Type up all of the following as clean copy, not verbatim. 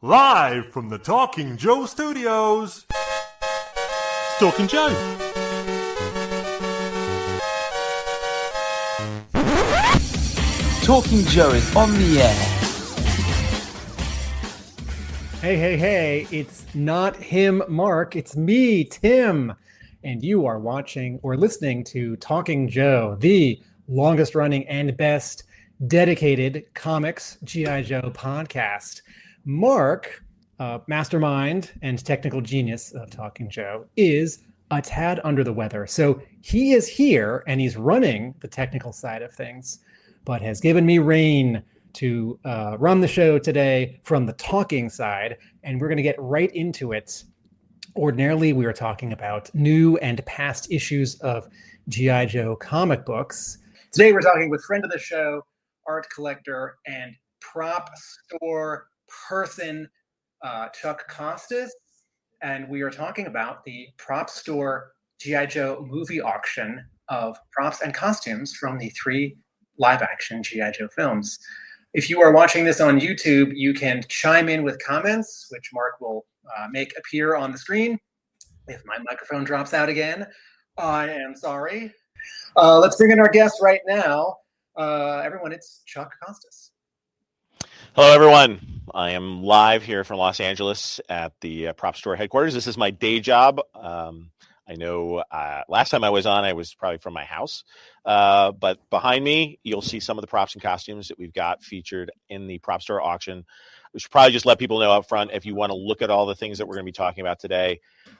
Live from the Talking Joe Studios. It's Talking Joe. Talking Joe is on the air. Hey, it's not him, Mark. It's me, Tim. And you are watching or listening to Talking Joe, the longest running and best dedicated comics G.I. Joe podcast. Mark, mastermind and technical genius of Talking Joe, is a tad under the weather. So he is here and he's running the technical side of things, but has given me reign to run the show today from the talking side, and we're going to get right into it. Ordinarily, we are talking about new and past issues of G.I. Joe comic books. Today, we're talking with friend of the show, art collector, and prop store person, Chuck Costas, and we are talking about the prop store G.I. Joe movie auction of props and costumes from the 3 live-action G.I. Joe films. If you are watching this on YouTube, you can chime in with comments, which Mark will make appear on the screen. If my microphone drops out again, I am sorry. Let's bring in our guest right now. Everyone, it's Chuck Costas. Hello, everyone. I am live here from Los Angeles at the prop store headquarters. This is my day job. I know last time I was on, I was probably from my house. But behind me, you'll see some of the props and costumes that we've got featured in the prop store auction. We should probably just let people know up front, if you want to look at all the things that we're going to be talking about today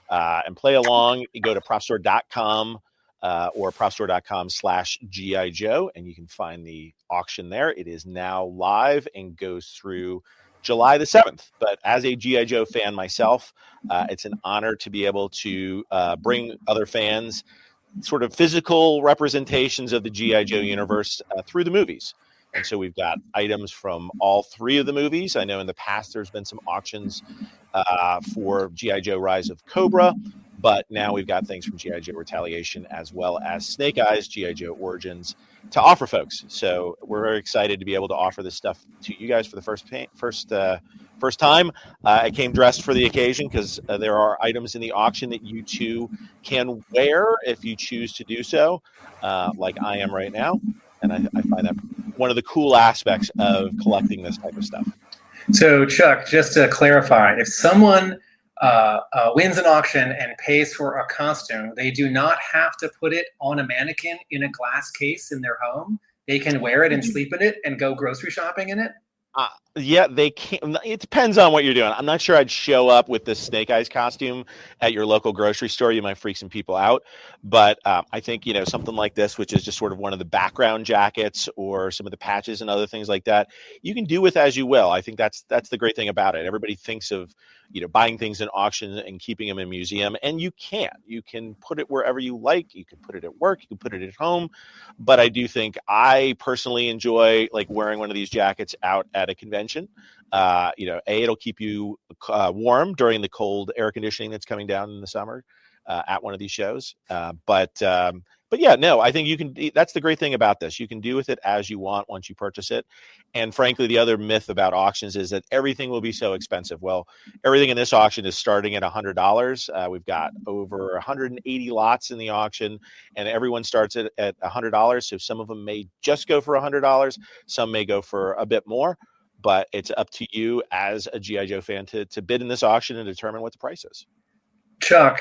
and play along, you go to propstore.com or propstore.com/GI Joe, and you can find the auction there. It is now live and goes through July the 7th. But as a G.I. Joe fan myself, it's an honor to be able to bring other fans sort of physical representations of the G.I. Joe universe through the movies. And so we've got items from all 3 of the movies. I know in the past there's been some auctions for G.I. Joe Rise of Cobra, but now we've got things from G.I. Joe Retaliation as well as Snake Eyes, G.I. Joe Origins to offer folks. So we're very excited to be able to offer this stuff to you guys for the first time. I came dressed for the occasion because there are items in the auction that you too can wear if you choose to do so, like I am right now. And I find that one of the cool aspects of collecting this type of stuff. So, Chuck, just to clarify, if someone wins an auction and pays for a costume, they do not have to put it on a mannequin in a glass case in their home. They can wear it and sleep in it and go grocery shopping in it? Yeah, they can. It depends on what you're doing. I'm not sure I'd show up with this Snake Eyes costume at your local grocery store. You might freak some people out. But I think, something like this, which is just sort of one of the background jackets or some of the patches and other things like that, you can do with as you will. I think that's the great thing about it. Everybody thinks of, buying things in auctions and keeping them in a museum. And you can. You can put it wherever you like. You can put it at work. You can put it at home. But I do think I personally enjoy wearing one of these jackets out at a convention. It'll keep you warm during the cold air conditioning that's coming down in the summer at one of these shows. But yeah, no, I think you can. That's the great thing about this. You can do with it as you want once you purchase it. And frankly, the other myth about auctions is that everything will be so expensive. Well, everything in this auction is starting at $100. We've got over 180 lots in the auction, and everyone starts at $100. So some of them may just go for $100. Some may go for a bit more. But it's up to you as a G.I. Joe fan to bid in this auction and determine what the price is. Chuck,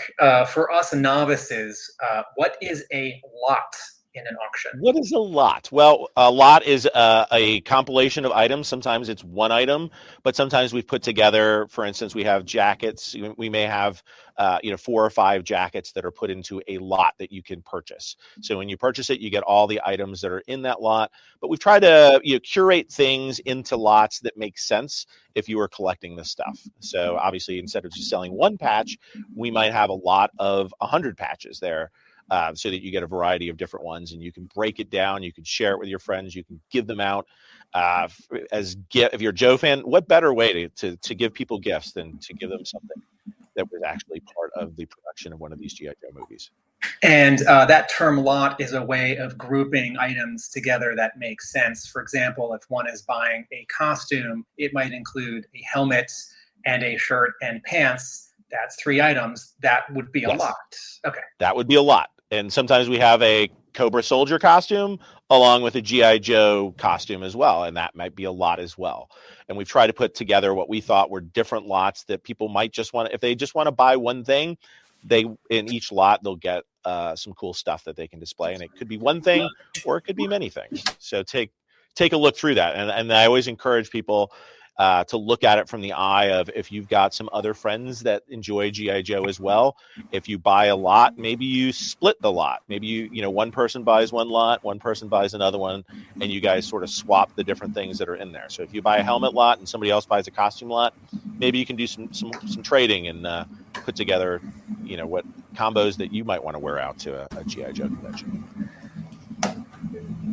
for us novices, what is a lot in an auction? What is a lot? Well, a lot is a compilation of items. Sometimes it's one item, but sometimes we've put together, for instance, we have jackets. We may have 4 or 5 jackets that are put into a lot that you can purchase. So when you purchase it, you get all the items that are in that lot. But we've tried to curate things into lots that make sense if you were collecting this stuff. So obviously, instead of just selling one patch, we might have a lot of 100 patches there. So that you get a variety of different ones, and you can break it down. You can share it with your friends. You can give them out if you're a Joe fan. What better way to give people gifts than to give them something that was actually part of the production of one of these G.I. Joe movies? And that term lot is a way of grouping items together that makes sense. For example, if one is buying a costume, it might include a helmet and a shirt and pants, that's 3 items. That would be a Yes. lot. Okay. That would be a lot. And sometimes we have a Cobra Soldier costume along with a G.I. Joe costume as well. And that might be a lot as well. And we've tried to put together what we thought were different lots that people might just want to, if they just want to buy one thing, in each lot, they'll get some cool stuff that they can display. And it could be one thing or it could be many things. So take a look through that. And I always encourage people to look at it from the eye of, if you've got some other friends that enjoy G.I. Joe as well, if you buy a lot, maybe you split the lot. Maybe you one person buys one lot, one person buys another one, and you guys sort of swap the different things that are in there. So if you buy a helmet lot and somebody else buys a costume lot, maybe you can do some trading and put together, what combos that you might want to wear out to a G.I. Joe convention.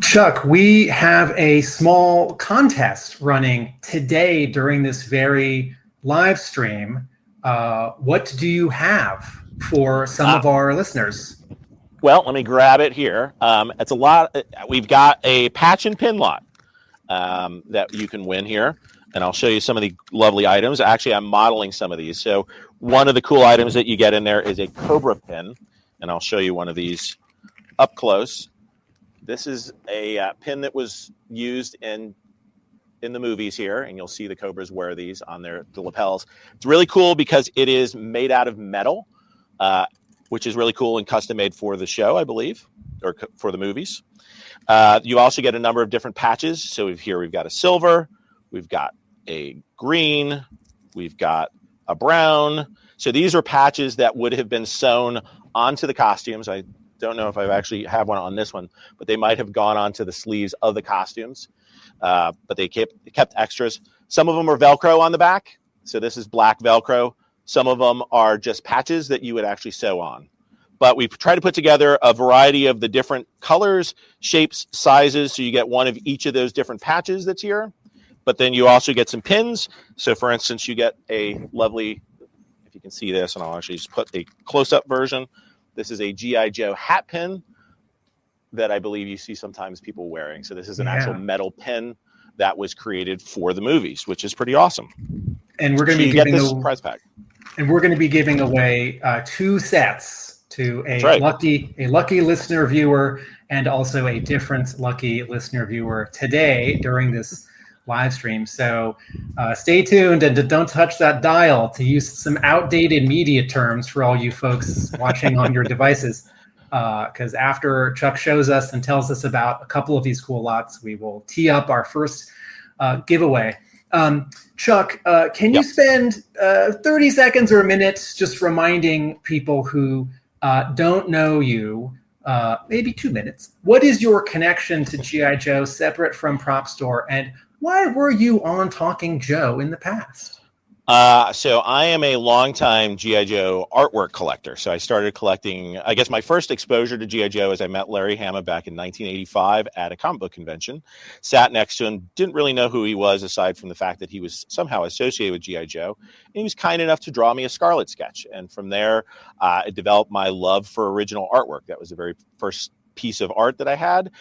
Chuck, we have a small contest running today during this very live stream. What do you have for some of our listeners? Well, let me grab it here. It's a lot. We've got a patch and pin lot that you can win here. And I'll show you some of the lovely items. Actually, I'm modeling some of these. So one of the cool items that you get in there is a Cobra pin. And I'll show you one of these up close. This is a pin that was used in the movies here, and you'll see the Cobras wear these on the lapels. It's really cool because it is made out of metal, which is really cool and custom made for the show, I believe, or for the movies. You also get a number of different patches. So here we've got a silver, we've got a green, we've got a brown. So these are patches that would have been sewn onto the costumes. I don't know if I actually have one on this one, but they might have gone onto the sleeves of the costumes. But they kept extras. Some of them are Velcro on the back. So this is black Velcro. Some of them are just patches that you would actually sew on. But we've tried to put together a variety of the different colors, shapes, sizes. So you get one of each of those different patches that's here. But then you also get some pins. So for instance, you get a lovely, if you can see this, and I'll actually just put a close-up version. This is a G.I. Joe hat pin that I believe you see sometimes people wearing. So this is an actual metal pin that was created for the movies, which is pretty awesome. And we're going to be giving this prize pack. And we're going to be giving away 2 sets to a lucky listener viewer and also a different lucky listener viewer today during this live stream. So stay tuned and don't touch that dial, to use some outdated media terms for all you folks watching on your devices. Because after Chuck shows us and tells us about a couple of these cool lots, we will tee up our first giveaway. Chuck, can you spend 30 seconds or a minute just reminding people who don't know you, maybe 2 minutes, what is your connection to G.I. Joe separate from Prop Store, and why were you on Talking Joe in the past? So I am a longtime G.I. Joe artwork collector. So I started collecting, I guess my first exposure to G.I. Joe is I met Larry Hama back in 1985 at a comic book convention, sat next to him, didn't really know who he was aside from the fact that he was somehow associated with G.I. Joe. And he was kind enough to draw me a Scarlet sketch. And from there, it developed my love for original artwork. That was the very first piece of art that I had.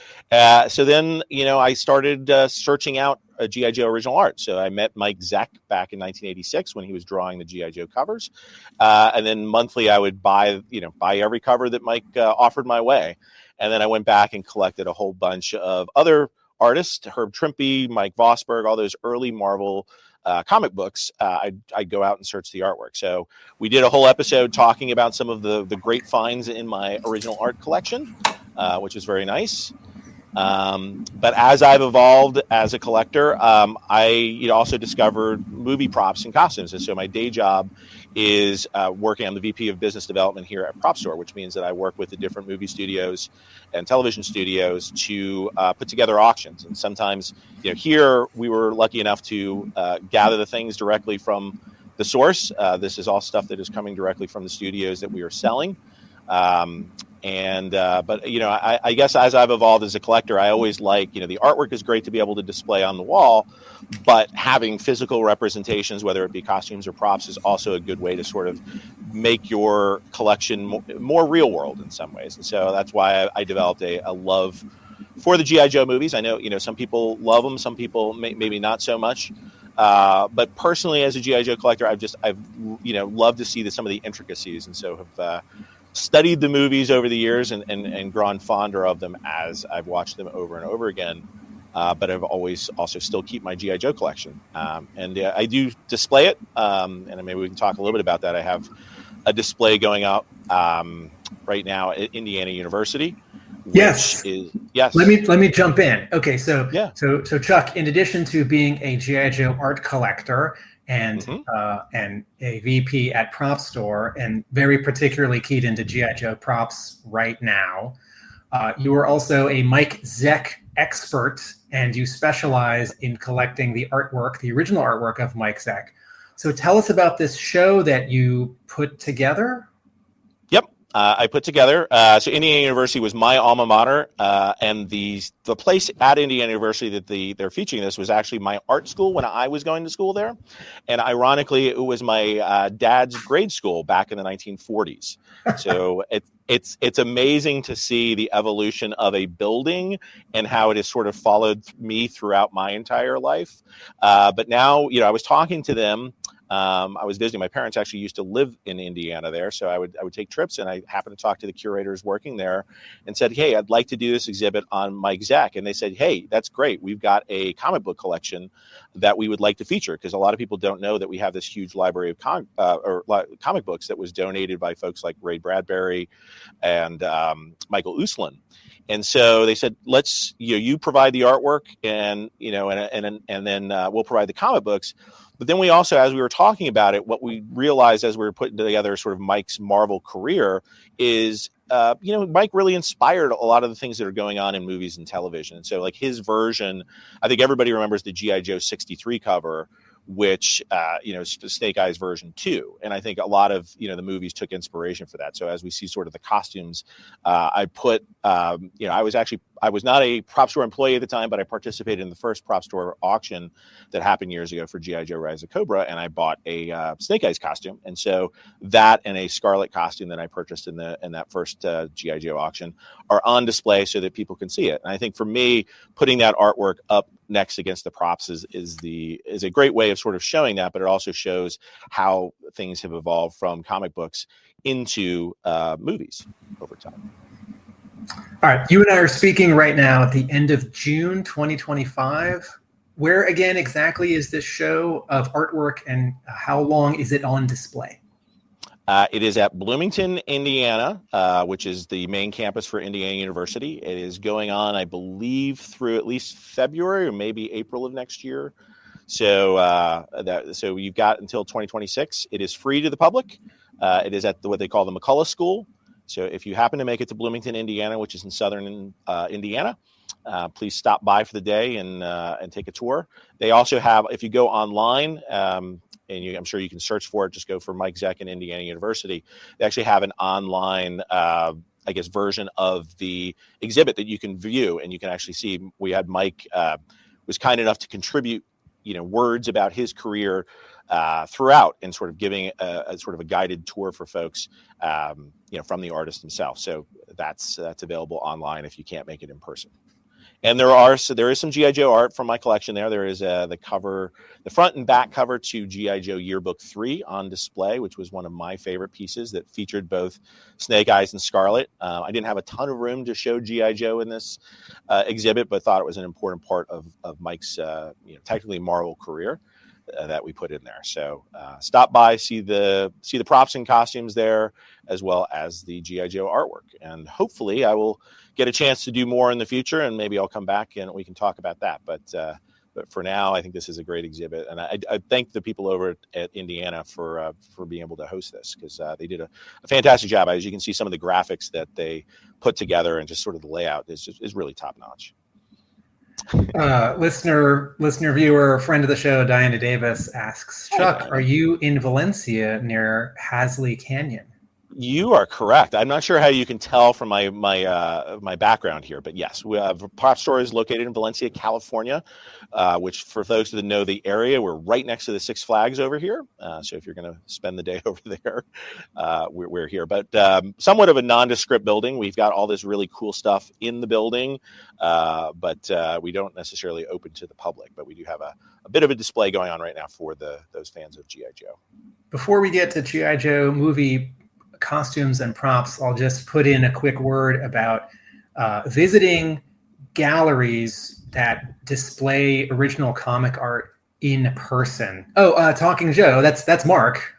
So then, I started searching out a G.I. Joe original art. So I met Mike Zeck back in 1986 when he was drawing the G.I. Joe covers. And then monthly I would buy every cover that Mike offered my way. And then I went back and collected a whole bunch of other artists, Herb Trimpe, Mike Vosberg, all those early Marvel comic books. I'd go out and search the artwork. So we did a whole episode talking about some of the great finds in my original art collection, which was very nice. But as I've evolved as a collector, I also discovered movie props and costumes. And so my day job is working on the VP of Business Development here at Prop Store, which means that I work with the different movie studios and television studios to put together auctions. And sometimes, here we were lucky enough to gather the things directly from the source. This is all stuff that is coming directly from the studios that we are selling. But I guess as I've evolved as a collector, I always like, the artwork is great to be able to display on the wall, but having physical representations, whether it be costumes or props, is also a good way to sort of make your collection more real world in some ways. And so that's why I developed a love for the G.I. Joe movies. I know, some people love them, some people maybe not so much. But personally, as a GI Joe collector, I've loved to see some of the intricacies, and so have studied the movies over the years and grown fonder of them as I've watched them over and over again. But I've always also still keep my GI Joe collection, and I do display it. And maybe we can talk a little bit about that. I have a display going out right now at Indiana University. Yes. Yes. Let me jump in. Okay, so Yeah. so Chuck, in addition to being a GI Joe art collector and and a VP at Prop Store, and very particularly keyed into GI Joe props right now, you are also a Mike Zeck expert, and you specialize in collecting the artwork, the original artwork of Mike Zeck. So tell us about this show that you put together. Yep. I put together. So Indiana University was my alma mater, and the place at Indiana University that they're featuring this was actually my art school when I was going to school there, and ironically, it was my dad's grade school back in the 1940s. So it's amazing to see the evolution of a building and how it has sort of followed me throughout my entire life. But now, I was talking to them. I was visiting. My parents actually used to live in Indiana there, so I would take trips, and I happened to talk to the curators working there and said, hey, I'd like to do this exhibit on Mike Zeck. And they said, hey, that's great. We've got a comic book collection that we would like to feature, because a lot of people don't know that we have this huge library of comic books that was donated by folks like Ray Bradbury and Michael Uslan. And so they said, let's, you provide the artwork, and then we'll provide the comic books. But then we also, as we were talking about it, what we realized as we were putting together sort of Mike's Marvel career is, Mike really inspired a lot of the things that are going on in movies and television. And so like his version, I think everybody remembers the G.I. Joe 63 cover, which, Snake Eyes version 2. And I think a lot of, the movies took inspiration for that. So as we see sort of the costumes, I put, I was not a prop store employee at the time, but I participated in the first prop store auction that happened years ago for G.I. Joe Rise of Cobra, and I bought a Snake Eyes costume. And so that and a Scarlet costume that I purchased in that first G.I. Joe auction are on display so that people can see it. And I think for me, putting that artwork up next against the props is a great way of sort of showing that, but it also shows how things have evolved from comic books into movies over time. All right, you and I are speaking right now at the end of June 2025. Where again exactly is this show of artwork, and how long is it on display? It is at Bloomington, Indiana, which is the main campus for Indiana University. It is going on, I believe, through at least February or maybe April of next year. So so you've got until 2026. It is free to the public. It is at what they call the McCullough School. So if you happen to make it to Bloomington, Indiana, which is in southern Indiana, please stop by for the day and take a tour. They also have, if you go online, I'm sure you can search for it, just go for Mike Zeck and Indiana University. They actually have an online, version of the exhibit that you can view, and you can actually see. We had Mike was kind enough to contribute, words about his career throughout, and sort of giving a sort of a guided tour for folks, from the artist himself. So that's available online if you can't make it in person. And there is some G.I. Joe art from my collection there. There is the front and back cover to G.I. Joe Yearbook 3 on display, which was one of my favorite pieces that featured both Snake Eyes and Scarlet. I didn't have a ton of room to show G.I. Joe in this exhibit, but thought it was an important part of Mike's technically Marvel career that we put in there. So stop by, see the props and costumes there, as well as the G.I. Joe artwork. And hopefully I will get a chance to do more in the future, and maybe I'll come back and we can talk about that. But for now, I think this is a great exhibit, and I thank the people over at Indiana for being able to host this, because they did a fantastic job. As you can see, some of the graphics that they put together and just sort of the layout is really top notch. Listener, viewer, friend of the show, Diana Davis asks, Chuck, are you in Valencia near Hasley Canyon? You are correct. I'm not sure how you can tell from my background here, but yes, we have Prop Store is located in Valencia, California, which for those that know the area, we're right next to the Six Flags over here. So if you're going to spend the day over there, we're here. But somewhat of a nondescript building. We've got all this really cool stuff in the building, but we don't necessarily open to the public. But we do have a bit of a display going on right now for those fans of G.I. Joe. Before we get to G.I. Joe movie costumes and props, I'll just put in a quick word about visiting galleries that display original comic art in person. Talking Joe, that's Mark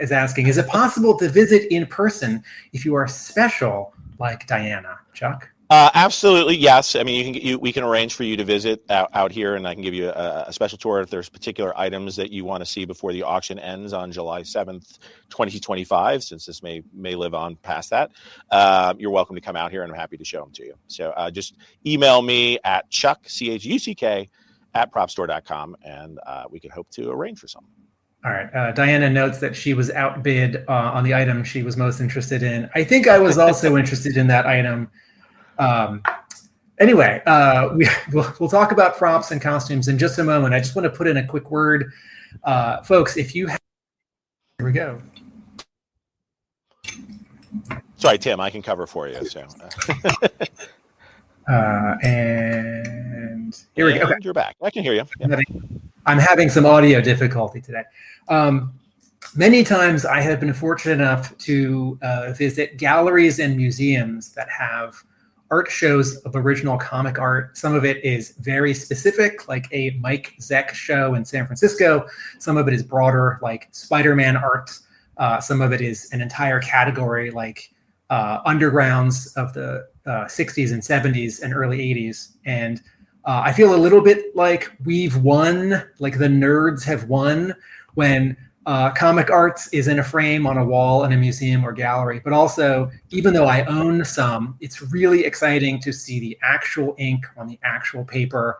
is asking, is it possible to visit in person if you are special like Diana? Chuck? Absolutely, yes. I mean, we can arrange for you to visit out here, and I can give you a special tour if there's particular items that you want to see before the auction ends on July 7th, 2025, since this may live on past that. You're welcome to come out here, and I'm happy to show them to you. So just email me at Chuck, CHUCK, @propstore.com, and we can hope to arrange for something. All right. Diana notes that she was outbid on the item she was most interested in. I think I was also interested in that item. Anyway, we'll talk about props and costumes in just a moment. I just want to put in a quick word. Folks, if you have... Here we go. Sorry, Tim, I can cover for you. So. And here we go. Okay. You're back. I can hear you. Yeah. I'm having some audio difficulty today. Many times I have been fortunate enough to visit galleries and museums that have art shows of original comic art. Some of it is very specific, like a Mike Zeck show in San Francisco. Some of it is broader, like Spider-Man art. Some of it is an entire category, like undergrounds of the 60s and 70s and early 80s. And I feel a little bit like we've won, like the nerds have won when comic art is in a frame on a wall in a museum or gallery. But also, even though I own some, it's really exciting to see the actual ink on the actual paper,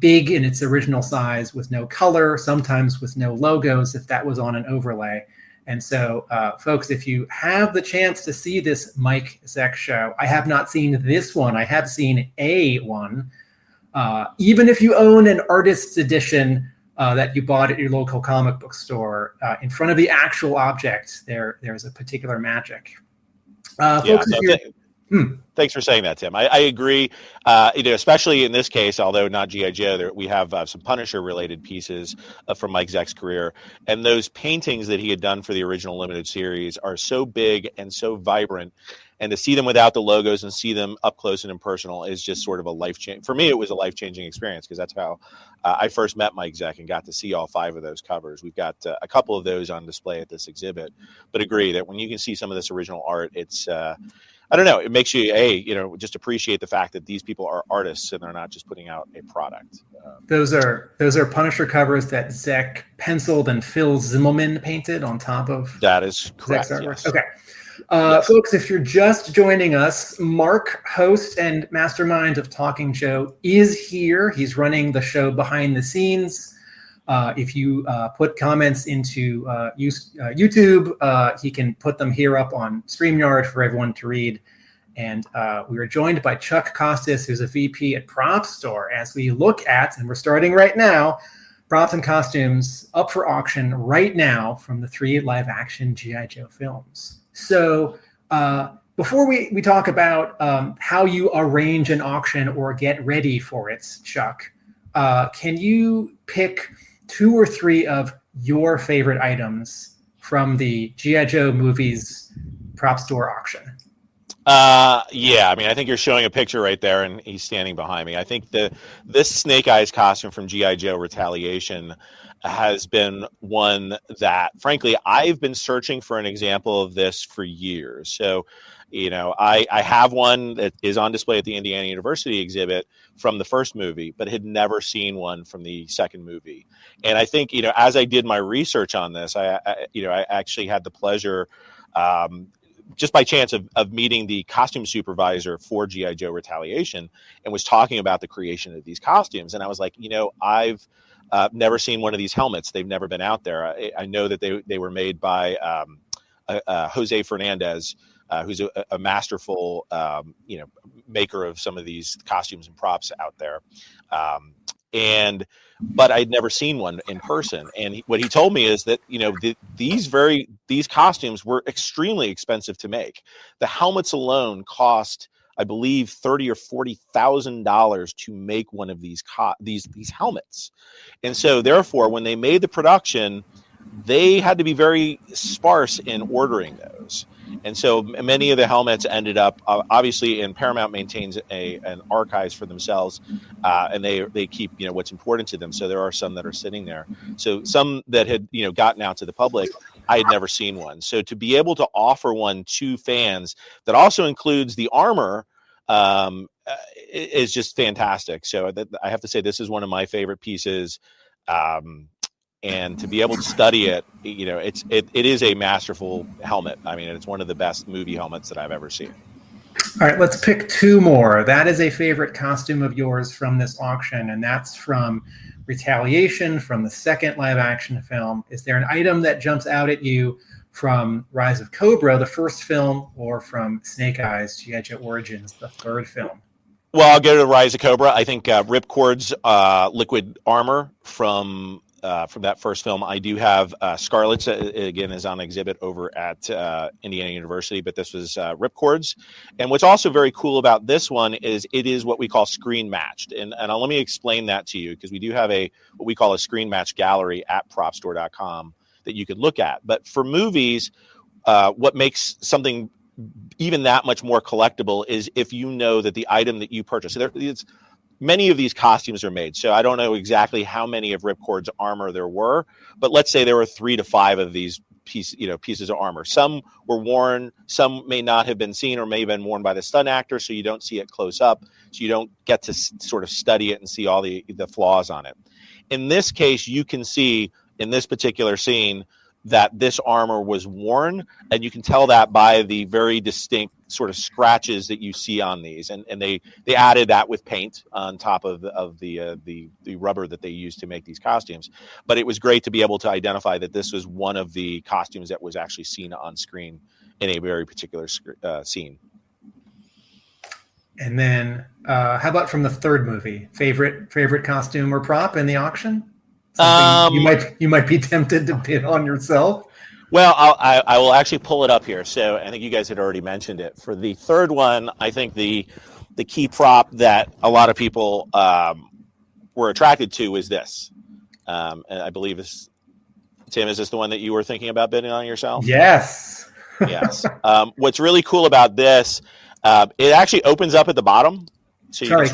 big in its original size with no color, sometimes with no logos if that was on an overlay. And so, folks, if you have the chance to see this Mike Zeck show, I have not seen this one. I have seen a one. Even if you own an artist's edition that you bought at your local comic book store, in front of the actual object, there's a particular magic. Folks, thanks for saying that, Tim. I agree. Especially in this case, although not G.I. Joe, we have some Punisher-related pieces from Mike Zeck's career, and those paintings that he had done for the original limited series are so big and so vibrant. And to see them without the logos and see them up close and impersonal is just sort of a life-changing. For me, it was a life-changing experience because that's how I first met Mike Zeck and got to see all 5 of those covers. We've got a couple of those on display at this exhibit, but agree that when you can see some of this original art, it's I don't know, it makes you just appreciate the fact that these people are artists and they're not just putting out a product. Those are Punisher covers that Zeck penciled and Phil Zimmelman painted on top of. That is correct. Zeck's artwork. Yes. Okay. Yes. Folks, if you're just joining us, Mark, host and mastermind of Talking Joe, is here. He's running the show behind the scenes. If you put comments into YouTube, he can put them here up on StreamYard for everyone to read. And we are joined by Chuck Costas, who's a VP at Prop Store, as we look at, and we're starting right now, props and costumes up for auction right now from the 3 live-action G.I. Joe films. So before we talk about how you arrange an auction or get ready for it, Chuck, can you pick 2 or 3 of your favorite items from the G.I. Joe movies Prop Store auction? Yeah, I mean, I think you're showing a picture right there, and he's standing behind me. I think this Snake Eyes costume from G.I. Joe Retaliation has been one that, frankly, I've been searching for an example of this for years. So, I have one that is on display at the Indiana University exhibit from the first movie, but had never seen one from the second movie. And I think, as I did my research on this, I actually had the pleasure, just by chance of meeting the costume supervisor for G.I. Joe Retaliation, and was talking about the creation of these costumes. And I was like, I've never seen one of these helmets. They've never been out there. I know that they were made by Jose Fernandez, who's a masterful, maker of some of these costumes and props out there. But I'd never seen one in person. And what he told me is that, these costumes were extremely expensive to make. The helmets alone cost, I believe, $30,000 or $40,000 to make one of these helmets. And so therefore, when they made the production, they had to be very sparse in ordering those. And so many of the helmets ended up, obviously, and Paramount maintains an archives for themselves, and they keep what's important to them. So there are some that are sitting there. So some that had gotten out to the public, I had never seen one. So to be able to offer one to fans that also includes the armor is just fantastic. So I have to say this is one of my favorite pieces. And to be able to study it, it is a masterful helmet. I mean, it's one of the best movie helmets that I've ever seen. All right, let's pick two more. That is a favorite costume of yours from this auction, and that's from Retaliation, from the second live-action film. Is there an item that jumps out at you from Rise of Cobra, the first film, or from Snake Eyes, G.I. Joe Origins, the third film? Well, I'll go to Rise of Cobra. I think Ripcord's liquid armor from that first film. I do have Scarlet's, again, is on exhibit over at Indiana University, but this was Ripcord's. And what's also very cool about this one is it is what we call screen matched. And let me explain that to you, because we do have what we call a screen match gallery at propstore.com that you could look at. But for movies, what makes something even that much more collectible is if you know that the item that you purchase, so many of these costumes are made. So I don't know exactly how many of Ripcord's armor there were, but let's say there were 3 to 5 of these pieces of armor. Some were worn, some may not have been seen or may have been worn by the stunt actor, so you don't see it close up, so you don't get to sort of study it and see all the flaws on it. In this case, you can see in this particular scene that this armor was worn, and you can tell that by the very distinct sort of scratches that you see on these. And they added that with paint on top of the rubber that they used to make these costumes. But it was great to be able to identify that this was one of the costumes that was actually seen on screen in a very particular scene. And then how about from the third movie? Favorite costume or prop in the auction? You might be tempted to bid on yourself. Well, I will actually pull it up here. So I think you guys had already mentioned it. For the third one, I think the key prop that a lot of people were attracted to was this. And I believe Tim, is this the one that you were thinking about bidding on yourself? Yes. Yes. What's really cool about this, it actually opens up at the bottom. So sorry,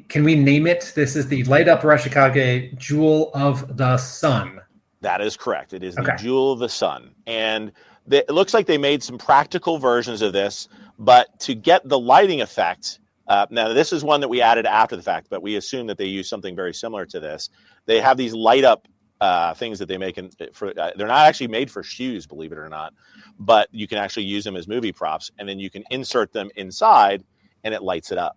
can we name it? This is the Light Up Arashikage Jewel of the Sun. That is correct. It is the Jewel of the Sun. And it looks like they made some practical versions of this, but to get the lighting effect, now this is one that we added after the fact, but we assume that they use something very similar to this. They have these light up things that they make they're not actually made for shoes, believe it or not, but you can actually use them as movie props, and then you can insert them inside and it lights it up.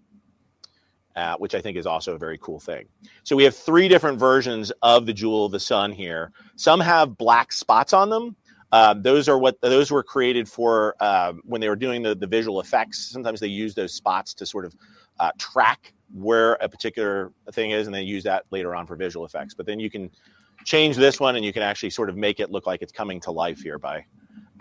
Which I think is also a very cool thing. So we have 3 different versions of the Jewel of the Sun here. Some have black spots on them. Those were created for when they were doing the visual effects. Sometimes they use those spots to sort of track where a particular thing is, and they use that later on for visual effects. But then you can change this one, and you can actually sort of make it look like it's coming to life here by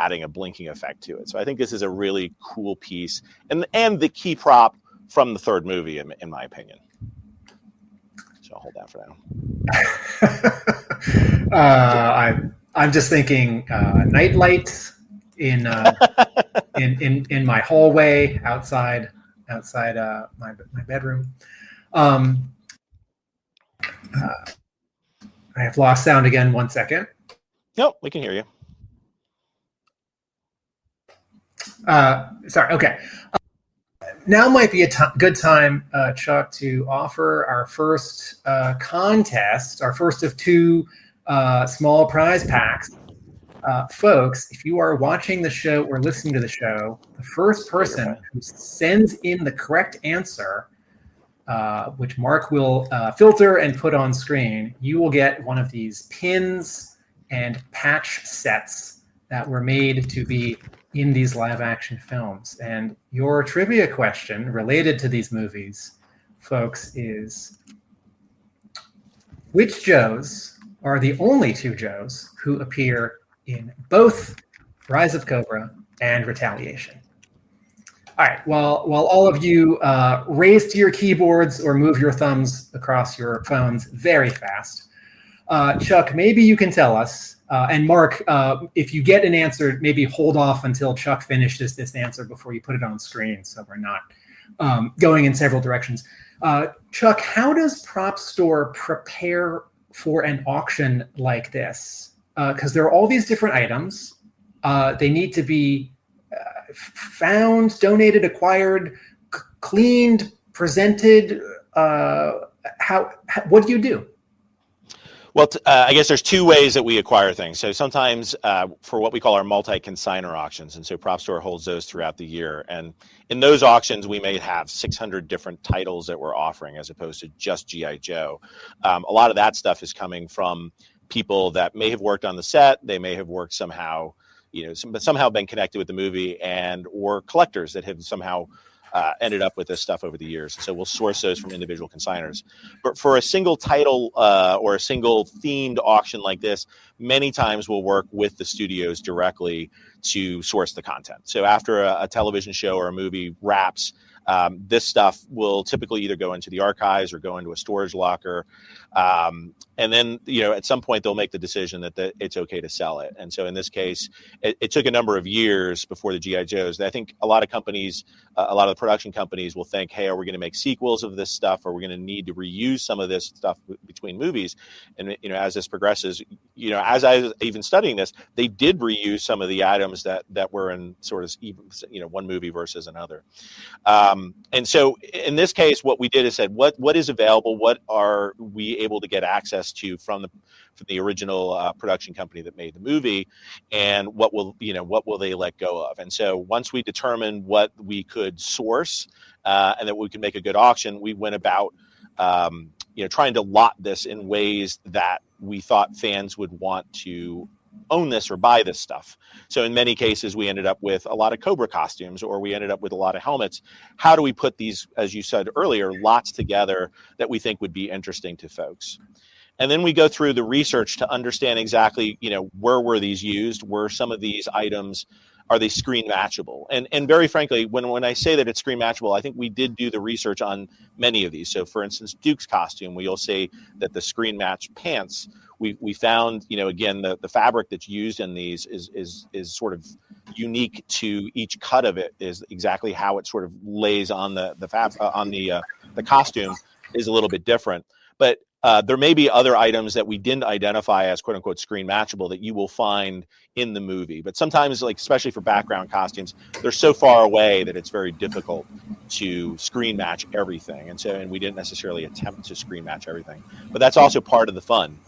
adding a blinking effect to it. So I think this is a really cool piece, and the key prop from the third movie, in my opinion. So I'll hold that for now. I'm just thinking nightlight in my hallway outside my bedroom. I have lost sound again. 1 second. Nope, we can hear you. Sorry. Okay. Now might be a good time, Chuck, to offer our first contest, our first of 2 small prize packs. Folks, if you are watching the show or listening to the show, the first person who sends in the correct answer, which Mark will filter and put on screen, you will get one of these pins and patch sets that were made to be in these live action films. And your trivia question related to these movies, folks, is which Joes are the only two Joes who appear in both Rise of Cobra and Retaliation? All right, while all of you race to your keyboards or move your thumbs across your phones very fast, Chuck, maybe you can tell us, and Mark, if you get an answer, maybe hold off until Chuck finishes this answer before you put it on screen so we're not going in several directions. Chuck, how does Prop Store prepare for an auction like this? Because there are all these different items. They need to be found, donated, acquired, cleaned, presented. What do you do? Well, I guess there's two ways that we acquire things. So sometimes for what we call our multi-consignor auctions, and so Prop Store holds those throughout the year. And in those auctions, we may have 600 different titles that we're offering as opposed to just G.I. Joe. A lot of that stuff is coming from people that may have worked on the set. They may have worked somehow, somehow been connected with the movie, and or collectors that have somehow ended up with this stuff over the years. So we'll source those from individual consignors. But for a single title or a single themed auction like this, many times we'll work with the studios directly to source the content. So after a television show or a movie wraps, this stuff will typically either go into the archives or go into a storage locker. And then, at some point they'll make the decision that it's okay to sell it. And so in this case, it took a number of years before the G.I. Joes. I think a lot of companies, a lot of the production companies will think, hey, are we going to make sequels of this stuff? Are we going to need to reuse some of this stuff between movies? And, as this progresses, as I was even studying this, they did reuse some of the items that were in sort of, one movie versus another. And so in this case, what we did is said, what is available? What are we able to get access to from the original production company that made the movie, and what will they let go of? And so once we determined what we could source and that we could make a good auction, we went about trying to lot this in ways that we thought fans would want to own this or buy this stuff. So in many cases, we ended up with a lot of Cobra costumes, or we ended up with a lot of helmets. How do we put these, as you said earlier, lots together that we think would be interesting to folks? And then we go through the research to understand exactly, where were these used? Were some of these items, are they screen matchable? And very frankly, when I say that it's screen matchable, I think we did do the research on many of these. So for instance, Duke's costume, you'll see that the screen match pants, we found, again, the fabric that's used in these is sort of unique to each cut of it, is exactly how it sort of lays on the costume is a little bit different. But there may be other items that we didn't identify as quote unquote screen matchable that you will find in the movie. But sometimes, especially for background costumes, they're so far away that it's very difficult to screen match everything. And we didn't necessarily attempt to screen match everything. But that's also part of the fun.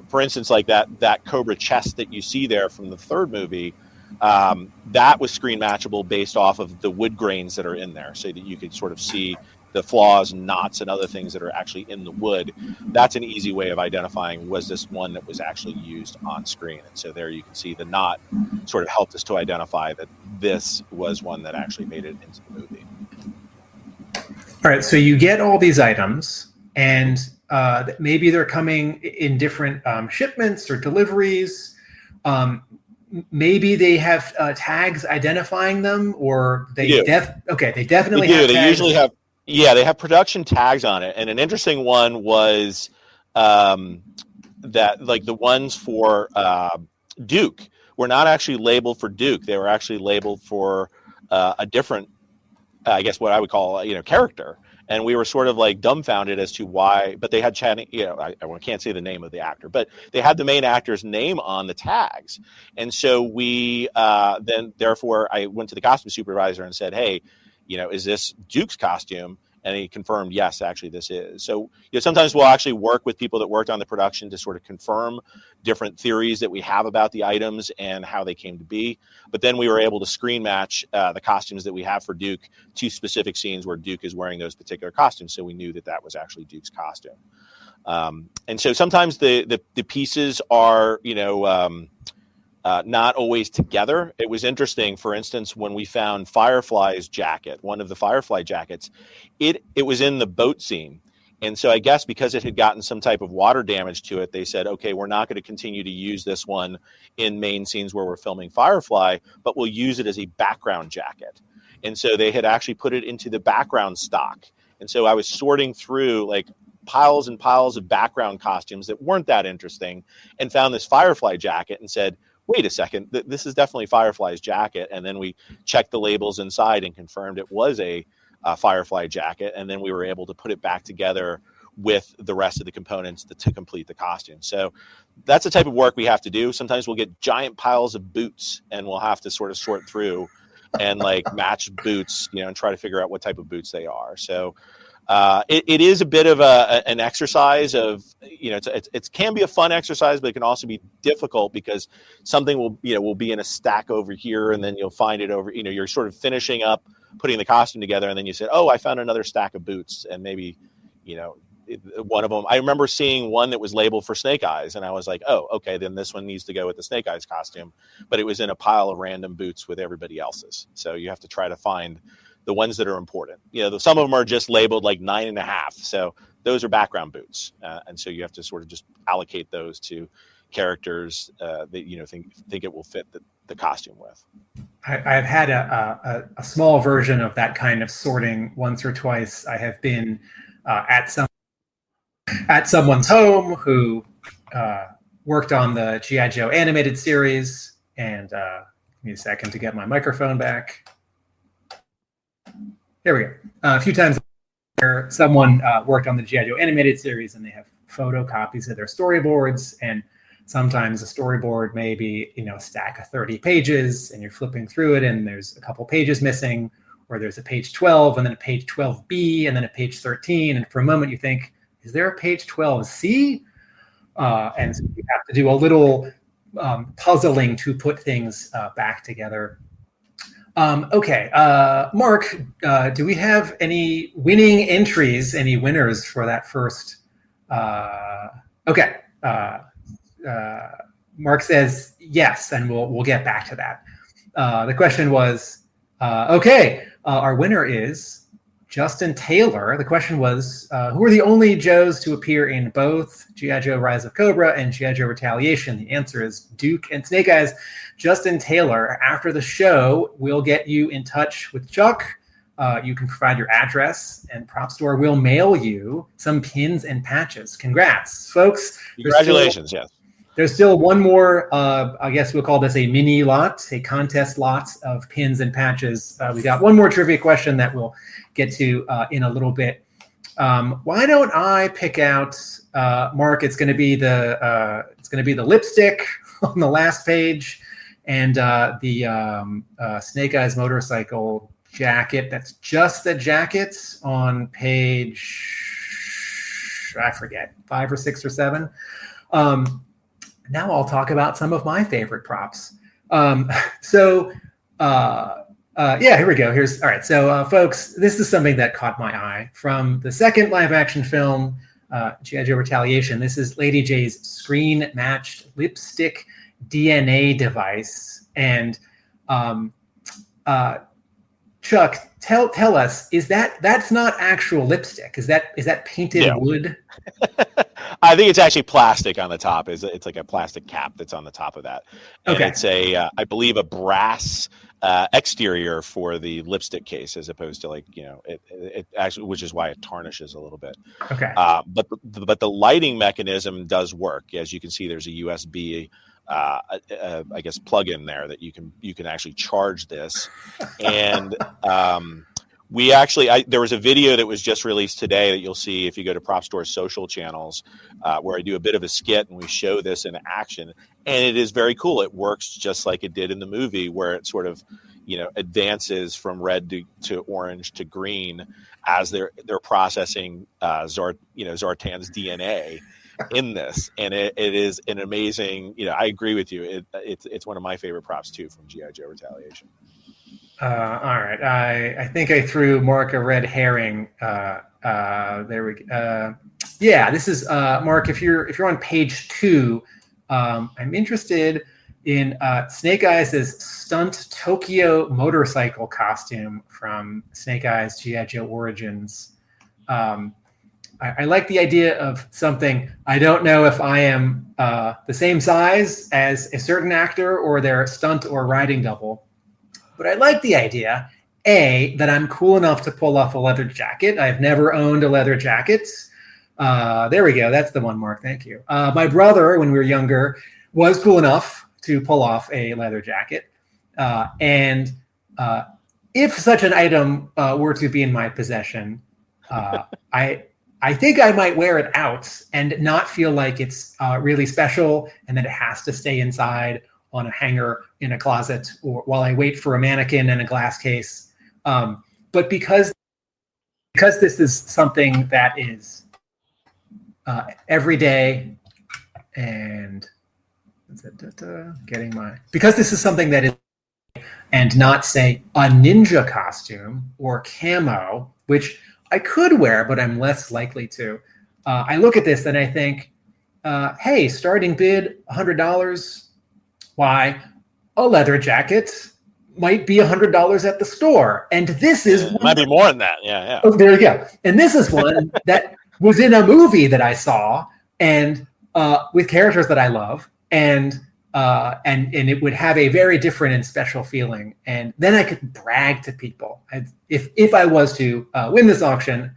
For instance, like that Cobra chest that you see there from the third movie, that was screen matchable based off of the wood grains that are in there, so that you could sort of see the flaws, knots, and other things that are actually in the wood. That's an easy way of identifying, was this one that was actually used on screen? And so there you can see the knot sort of helped us to identify that this was one that actually made it into the movie. All right, so you get all these items, and maybe they're coming in different shipments or deliveries. Maybe they have tags identifying them, or they do. They definitely do. have They tags. usually have. Yeah, they have production tags on it. And an interesting one was that, like, the ones for Duke were not actually labeled for Duke. They were actually labeled for a different, I guess what I would call, character. And we were sort of like dumbfounded as to why, but they had Channing, I can't say the name of the actor, but they had the main actor's name on the tags. And so we therefore I went to the costume supervisor and said, hey, is this Duke's costume? And he confirmed, yes, actually this is. So sometimes we'll actually work with people that worked on the production to sort of confirm different theories that we have about the items and how they came to be. But then we were able to screen match the costumes that we have for Duke to specific scenes where Duke is wearing those particular costumes. So we knew that was actually Duke's costume. And so sometimes the pieces are, not always together. It was interesting, for instance, when we found Firefly's jacket, one of the Firefly jackets, it was in the boat scene. And so I guess because it had gotten some type of water damage to it, they said, okay, we're not going to continue to use this one in main scenes where we're filming Firefly, but we'll use it as a background jacket. And so they had actually put it into the background stock. And so I was sorting through like piles and piles of background costumes that weren't that interesting and found this Firefly jacket and said, wait a second, this is definitely Firefly's jacket. And then we checked the labels inside and confirmed it was a Firefly jacket. And then we were able to put it back together with the rest of the components to complete the costume. So that's the type of work we have to do. Sometimes we'll get giant piles of boots and we'll have to sort of sort through and like match boots, and try to figure out what type of boots they are. So it is a bit of an exercise of, it can be a fun exercise, but it can also be difficult because something will be in a stack over here and then you'll find it over, you're sort of finishing up putting the costume together and then you said, oh, I found another stack of boots. And maybe, one of them, I remember seeing one that was labeled for Snake Eyes and I was like, oh, okay, then this one needs to go with the Snake Eyes costume, but it was in a pile of random boots with everybody else's. So you have to try to find the ones that are important. Some of them are just labeled like 9.5. So those are background boots. And so you have to sort of just allocate those to characters that, think it will fit the costume with. I've had a small version of that kind of sorting once or twice. I have been at someone's home who worked on the G.I. Joe animated series. And give me a second to get my microphone back. There we go. A few times where someone worked on the G.I. Joe animated series and they have photocopies of their storyboards. And sometimes a storyboard may be, a stack of 30 pages and you're flipping through it and there's a couple pages missing, or there's a page 12 and then a page 12B and then a page 13. And for a moment you think, is there a page 12C? And so you have to do a little puzzling to put things back together. Okay, Mark, do we have any winning entries, any winners for that first? Okay, Mark says yes, and we'll get back to that. The question was, okay, our winner is Justin Taylor. The question was, who are the only Joes to appear in both G.I. Joe Rise of Cobra and G.I. Joe Retaliation? The answer is Duke and Snake Eyes. Justin Taylor, after the show, we'll get you in touch with Chuck. You can provide your address, and Prop Store will mail you some pins and patches. Congrats, folks. Congratulations, yes. There's still one more, I guess we'll call this a mini lot, a contest lot of pins and patches. We got one more trivia question that we'll get to in a little bit. Why don't I pick out, Mark? It's going to be the lipstick on the last page, and the Snake Eyes motorcycle jacket. That's just the jacket on page, I forget, 5 or 6 or 7. Now I'll talk about some of my favorite props. Yeah, here we go. All right. So, folks, this is something that caught my eye from the second live action film, G.I. Joe Retaliation. This is Lady J's screen matched lipstick DNA device. And Chuck, tell us, that's not actual lipstick? Is that painted wood? I think it's actually plastic on the top. It's like a plastic cap that's on the top of that. And okay. It's I believe a brass exterior for the lipstick case, as opposed to it actually, which is why it tarnishes a little bit. Okay. But the lighting mechanism does work. As you can see, there's a USB I guess plug-in there that you can actually charge this. And there was a video that was just released today that you'll see if you go to Prop Store's social channels, where I do a bit of a skit and we show this in action, and it is very cool. It works just like it did in the movie, where it sort of advances from red to orange to green as they're processing Zartan's DNA in this, and it is an amazing. I agree with you. It's one of my favorite props too from G.I. Joe Retaliation. All right, I think I threw Mark a red herring. There we go. Yeah, this is Mark. If you're on page 2, I'm interested. in Snake Eyes' stunt Tokyo motorcycle costume from Snake Eyes G.I. Joe Origins. I like the idea of something. I don't know if I am the same size as a certain actor or their stunt or riding double, but I like the idea, A, that I'm cool enough to pull off a leather jacket. I've never owned a leather jacket. There we go. That's the one, Mark. Thank you. My brother, when we were younger, was cool enough to pull off a leather jacket. And if such an item were to be in my possession, I think I might wear it out and not feel like it's really special and that it has to stay inside on a hanger in a closet or while I wait for a mannequin in a glass case. But because this is something that is every day and because this is something that is and not say a ninja costume or camo, which I could wear, but I'm less likely to. I look at this and I think, hey, starting bid $100. Why? A leather jacket might be $100 at the store. And this is it might be more than that. Yeah. Oh, there you go. And this is one that was in a movie that I saw and with characters that I love. And it would have a very different and special feeling. And then I could brag to people. If I was to win this auction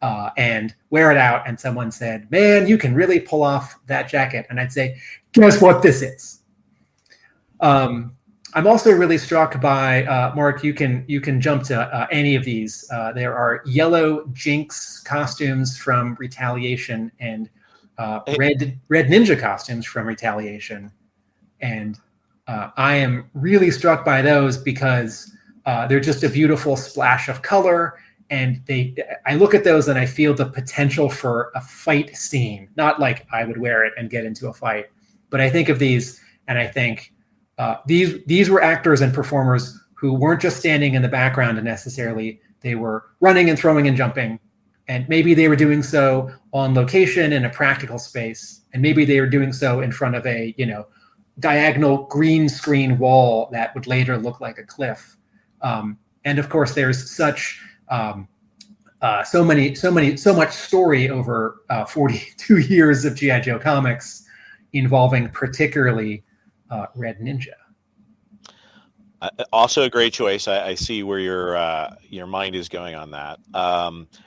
and wear it out and someone said, man, you can really pull off that jacket. And I'd say, guess what this is? I'm also really struck by, Mark, you can jump to any of these. There are yellow Jinx costumes from Retaliation and red ninja costumes from Retaliation. And I am really struck by those because they're just a beautiful splash of color. And I look at those and I feel the potential for a fight scene. Not like I would wear it and get into a fight, but I think of these and I think these were actors and performers who weren't just standing in the background necessarily. They were running and throwing and jumping. And maybe they were doing so on location in a practical space. And maybe they were doing so in front of a, diagonal green screen wall that would later look like a cliff. And of course, there's so much story over 42 years of G.I. Joe comics involving particularly Red Ninja. Also a great choice. I see where your mind is going on that.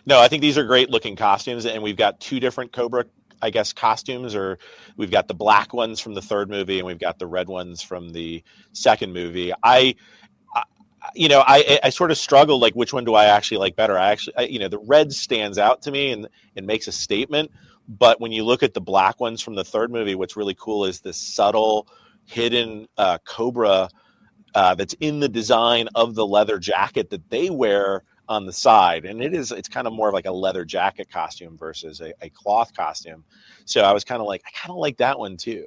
No, I think these are great looking costumes, and we've got two different Cobra, I guess, costumes, or we've got the black ones from the third movie and we've got the red ones from the second movie. I sort of struggle, like, which one do I actually like better? The red stands out to me and makes a statement. But when you look at the black ones from the third movie, what's really cool is this subtle hidden Cobra that's in the design of the leather jacket that they wear on the side. And it's kind of more of like a leather jacket costume versus a cloth costume. So I was kind of like, I kind of like that one too.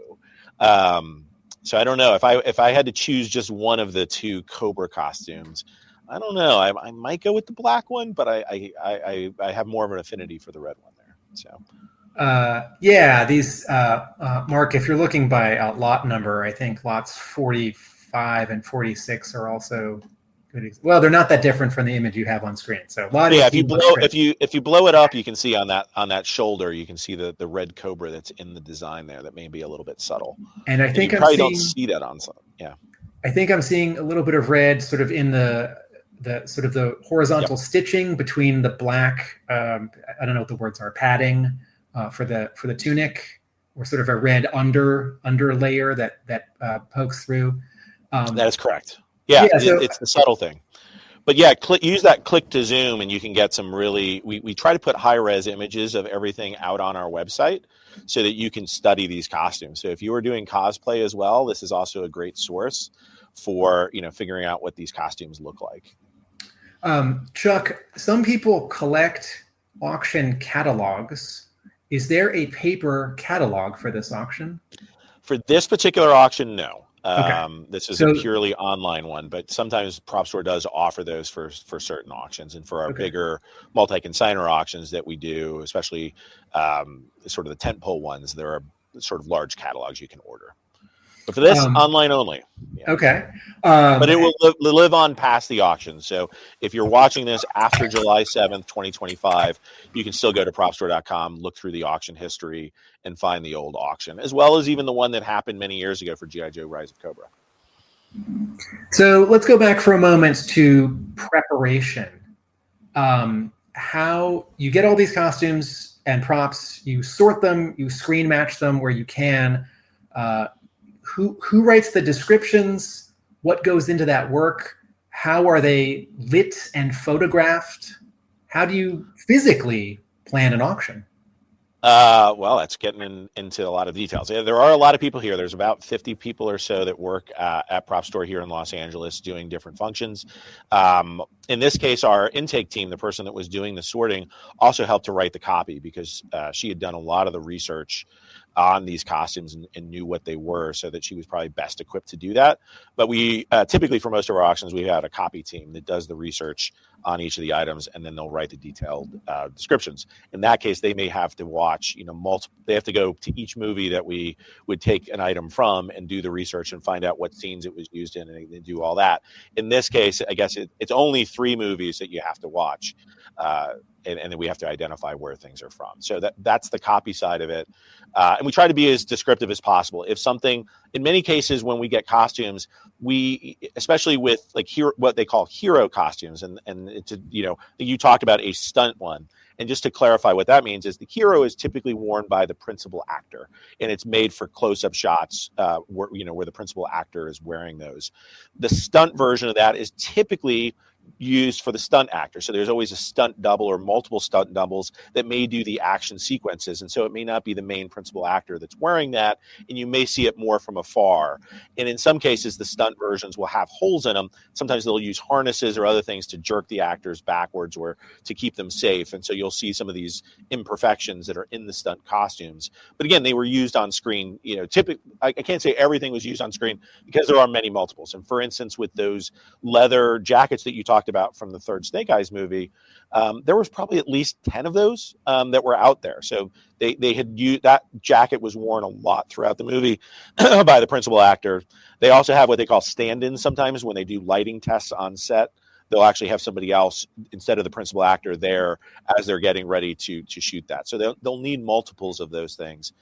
So I don't know if I had to choose just one of the two Cobra costumes, I don't know. I might go with the black one, but I have more of an affinity for the red one there. So. These Mark, if you're looking by lot number, I think lots 45 and 46 are also good. Well, they're not that different from the image you have on screen. So if you blow it up, you can see on that shoulder, you can see the red Cobra that's in the design there that may be a little bit subtle. And I think you probably don't see that on some. Yeah. I think I'm seeing a little bit of red sort of in the sort of the horizontal stitching between the black. I don't know what the words are, padding for the tunic, or sort of a red under layer that pokes through. That is correct. Yeah, it's the subtle thing. But yeah, use that click to zoom, and you can get some really. We try to put high res images of everything out on our website so that you can study these costumes. So if you are doing cosplay as well, this is also a great source for figuring out what these costumes look like. Chuck, some people collect auction catalogs. Is there a paper catalog for this auction? For this particular auction, no. Okay. This is a purely online one, but sometimes Prop Store does offer those for certain auctions, and for our bigger multi-consignor auctions that we do, especially sort of the tentpole ones, there are sort of large catalogs you can order. But for this, online only. Yeah. Okay. But it will live on past the auction. So if you're watching this after July 7th, 2025, you can still go to propstore.com, look through the auction history, and find the old auction, as well as even the one that happened many years ago for G.I. Joe Rise of Cobra. So let's go back for a moment to preparation. How you get all these costumes and props, you sort them, you screen match them where you can. Who writes the descriptions? What goes into that work? How are they lit and photographed? How do you physically plan an auction? Well, that's getting into a lot of details. Yeah, there are a lot of people here. There's about 50 people or so that work at Prop Store here in Los Angeles doing different functions. In this case, our intake team, the person that was doing the sorting, also helped to write the copy because she had done a lot of the research on these costumes and knew what they were, so that she was probably best equipped to do that. But we typically, for most of our auctions, we have a copy team that does the research on each of the items, and then they'll write the detailed descriptions. In that case, they may have to watch, multiple. They have to go to each movie that we would take an item from and do the research and find out what scenes it was used in, and they do all that. In this case, I guess it's only 3 movies that you have to watch. And then we have to identify where things are from. So that's the copy side of it. And we try to be as descriptive as possible. If something, in many cases, when we get costumes, we, especially with like what they call hero costumes, and you talked about a stunt one. And just to clarify what that means is the hero is typically worn by the principal actor, and it's made for close-up shots where the principal actor is wearing those. The stunt version of that is typically used for the stunt actor. So there's always a stunt double or multiple stunt doubles that may do the action sequences. And so it may not be the main principal actor that's wearing that, and you may see it more from afar. And in some cases, the stunt versions will have holes in them. Sometimes they'll use harnesses or other things to jerk the actors backwards or to keep them safe. And so you'll see some of these imperfections that are in the stunt costumes. But again, they were used on screen. Typically, I can't say everything was used on screen because there are many multiples. And for instance, with those leather jackets that you talked about from the third Snake Eyes movie, there was probably at least 10 of those that were out there. So they had used that jacket was worn a lot throughout the movie by the principal actor. They also have what they call stand-ins sometimes when they do lighting tests on set. They'll actually have somebody else instead of the principal actor there as they're getting ready to shoot that. So they'll need multiples of those things.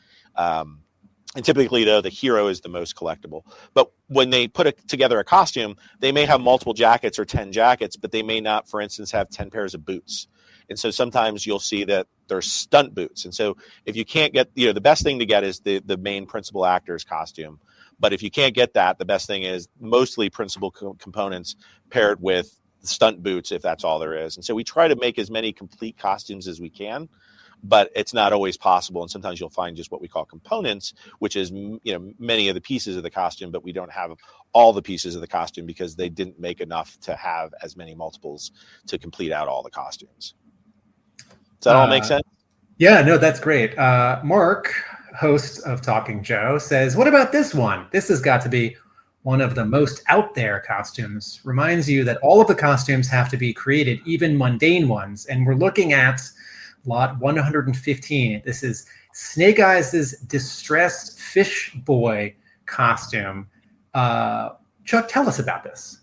And typically, though, the hero is the most collectible. But when they put together a costume, they may have multiple jackets or 10 jackets, but they may not, for instance, have 10 pairs of boots. And so sometimes you'll see that there's stunt boots. And so if you can't get, the best thing to get is the main principal actor's costume. But if you can't get that, the best thing is mostly principal components paired with stunt boots, if that's all there is. And so we try to make as many complete costumes as we can. But it's not always possible, and sometimes you'll find just what we call components, which is many of the pieces of the costume, but we don't have all the pieces of the costume because they didn't make enough to have as many multiples to complete out all the costumes. Does that all make sense? Yeah, no, that's great. Mark, host of Talking Joe, says, "What about this one? This has got to be one of the most out there costumes. Reminds you that all of the costumes have to be created, even mundane ones, and we're looking at Lot 115. This is Snake Eyes' distressed fish boy costume. Chuck, tell us about this.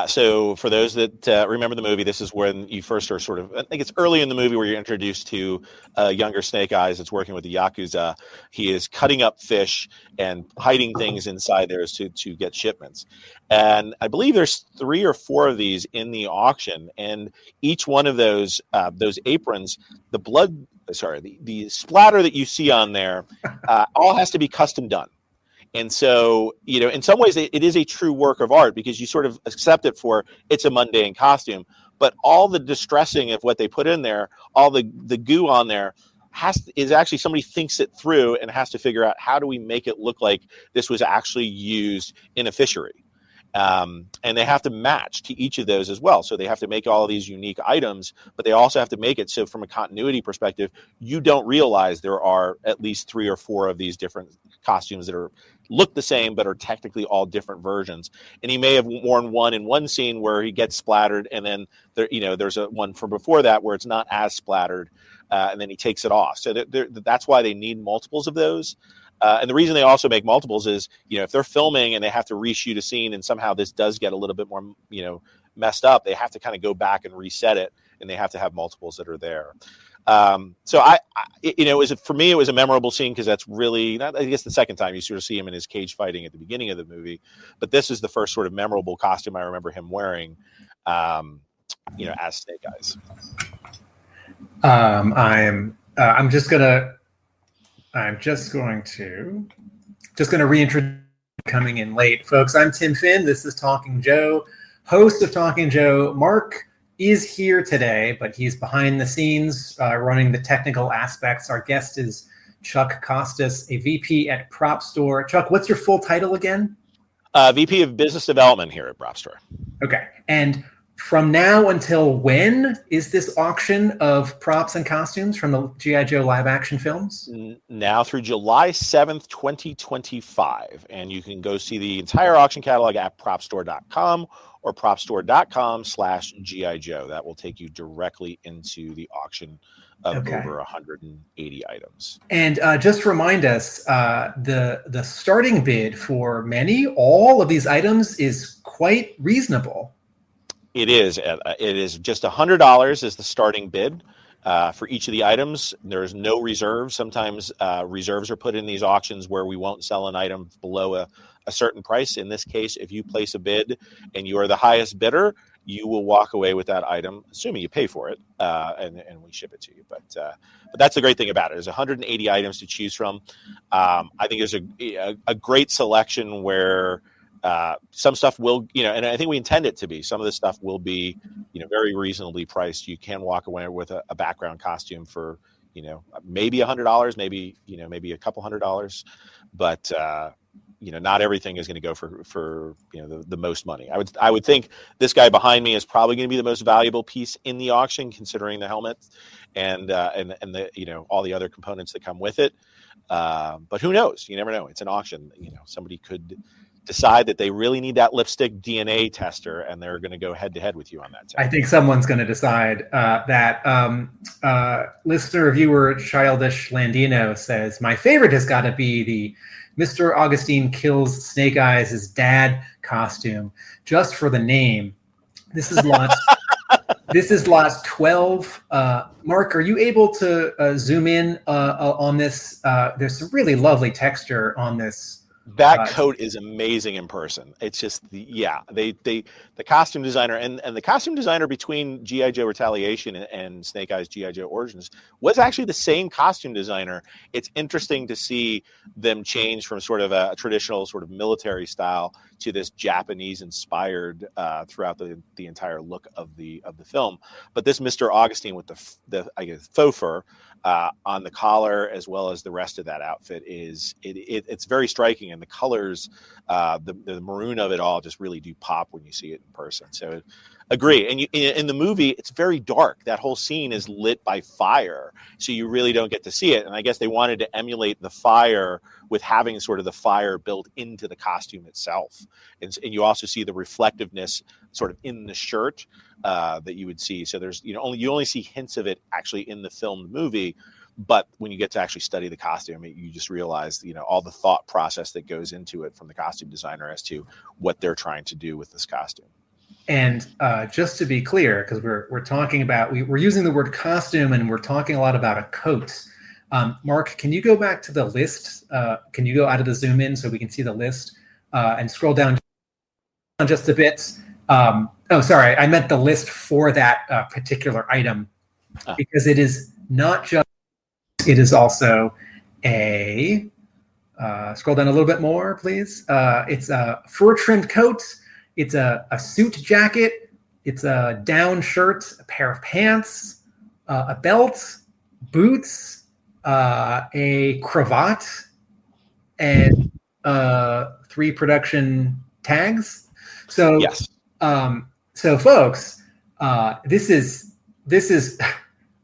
So for those that remember the movie, this is when you first are sort of, I think it's early in the movie where you're introduced to younger Snake Eyes that's working with the Yakuza. He is cutting up fish and hiding things inside there to get shipments. And I believe there's 3 or 4 of these in the auction. And each one of those aprons, the splatter that you see on there, all has to be custom done. And so, in some ways, it is a true work of art because you sort of accept it for it's a mundane costume. But all the distressing of what they put in there, all the goo on there, is actually somebody thinks it through and has to figure out how do we make it look like this was actually used in a fishery. And they have to match to each of those as well. So they have to make all of these unique items, but they also have to make it so from a continuity perspective, you don't realize there are at least 3 or 4 of these different costumes that look the same, but are technically all different versions. And he may have worn one in one scene where he gets splattered, and then there's a one from before that where it's not as splattered, and then he takes it off. So that's why they need multiples of those. And the reason they also make multiples is, if they're filming and they have to reshoot a scene and somehow this does get a little bit more, messed up, they have to kind of go back and reset it, and they have to have multiples that are there. So for me, it was a memorable scene because that's really, I guess, the second time you sort of see him in his cage fighting at the beginning of the movie, but this is the first sort of memorable costume I remember him wearing, as Snake Eyes. I'm just going to reintroduce coming in late, folks. I'm Tim Finn. This is Talking Joe, host of Talking Joe. Mark is here today, but he's behind the scenes running the technical aspects. Our guest is Chuck Costas, a VP at Prop Store. Chuck, what's your full title again? VP of Business Development here at Prop Store. Okay. And from now until when is this auction of props and costumes from the G.I. Joe live action films? Now through July 7th, 2025. And you can go see the entire auction catalog at propstore.com or propstore.com/G.I. Joe. That will take you directly into the auction of over 180 items. And just remind us, the starting bid for all of these items is quite reasonable. It is. It is just $100 is the starting bid for each of the items. There's no reserve. Sometimes reserves are put in these auctions where we won't sell an item below a certain price. In this case, if you place a bid and you are the highest bidder, you will walk away with that item, assuming you pay for it, and we ship it to you. But that's the great thing about it. There's 180 items to choose from. I think there's a great selection where some stuff will, and I think we intend it to be. Some of this stuff will be, very reasonably priced. You can walk away with a background costume for, maybe $100, maybe a couple $100, but not everything is going to go for the most money. I would think this guy behind me is probably going to be the most valuable piece in the auction, considering the helmet and the all the other components that come with it. But who knows? You never know. It's an auction. Somebody could decide that they really need that lipstick DNA tester, and they're going to go head to head with you on that test. I think someone's going to decide that. Listener viewer Childish Landino says, my favorite has got to be the Mr. Augustine kills Snake Eyes' dad costume, just for the name. This is lot. This is lot 12. Mark, are you able to zoom in on this? There's some really lovely texture on this. That coat is amazing in person. It's just the costume designer and the costume designer between G.I. Joe Retaliation and Snake Eyes G.I. Joe Origins was actually the same costume designer. It's interesting to see them change from sort of a traditional sort of military style to this Japanese inspired throughout the entire look of the film. But this Mr. Augustine with the I guess faux fur on the collar as well as the rest of that outfit it's very striking, and the colors, the maroon of it all just really do pop when you see it in person. So agree. And in the movie, it's very dark. That whole scene is lit by fire, so you really don't get to see it. And I guess they wanted to emulate the fire with having sort of the fire built into the costume itself. And you also see the reflectiveness sort of in the shirt that you would see. So there's, you only see hints of it actually in the filmed movie. But when you get to actually study the costume, you just realize, all the thought process that goes into it from the costume designer as to what they're trying to do with this costume. And just to be clear, because we're talking about, we're using the word costume and we're talking a lot about a coat. Mark, can you go back to the list? Can you go out of the zoom in so we can see the list and scroll down just a bit? Sorry, I meant the list for that particular item, because it is not just, it is also a, scroll down a little bit more, please. It's a fur-trimmed coat. It's a suit jacket. It's a down shirt, a pair of pants, a belt, boots, a cravat, and 3 production tags. So, yes. So folks, this is, I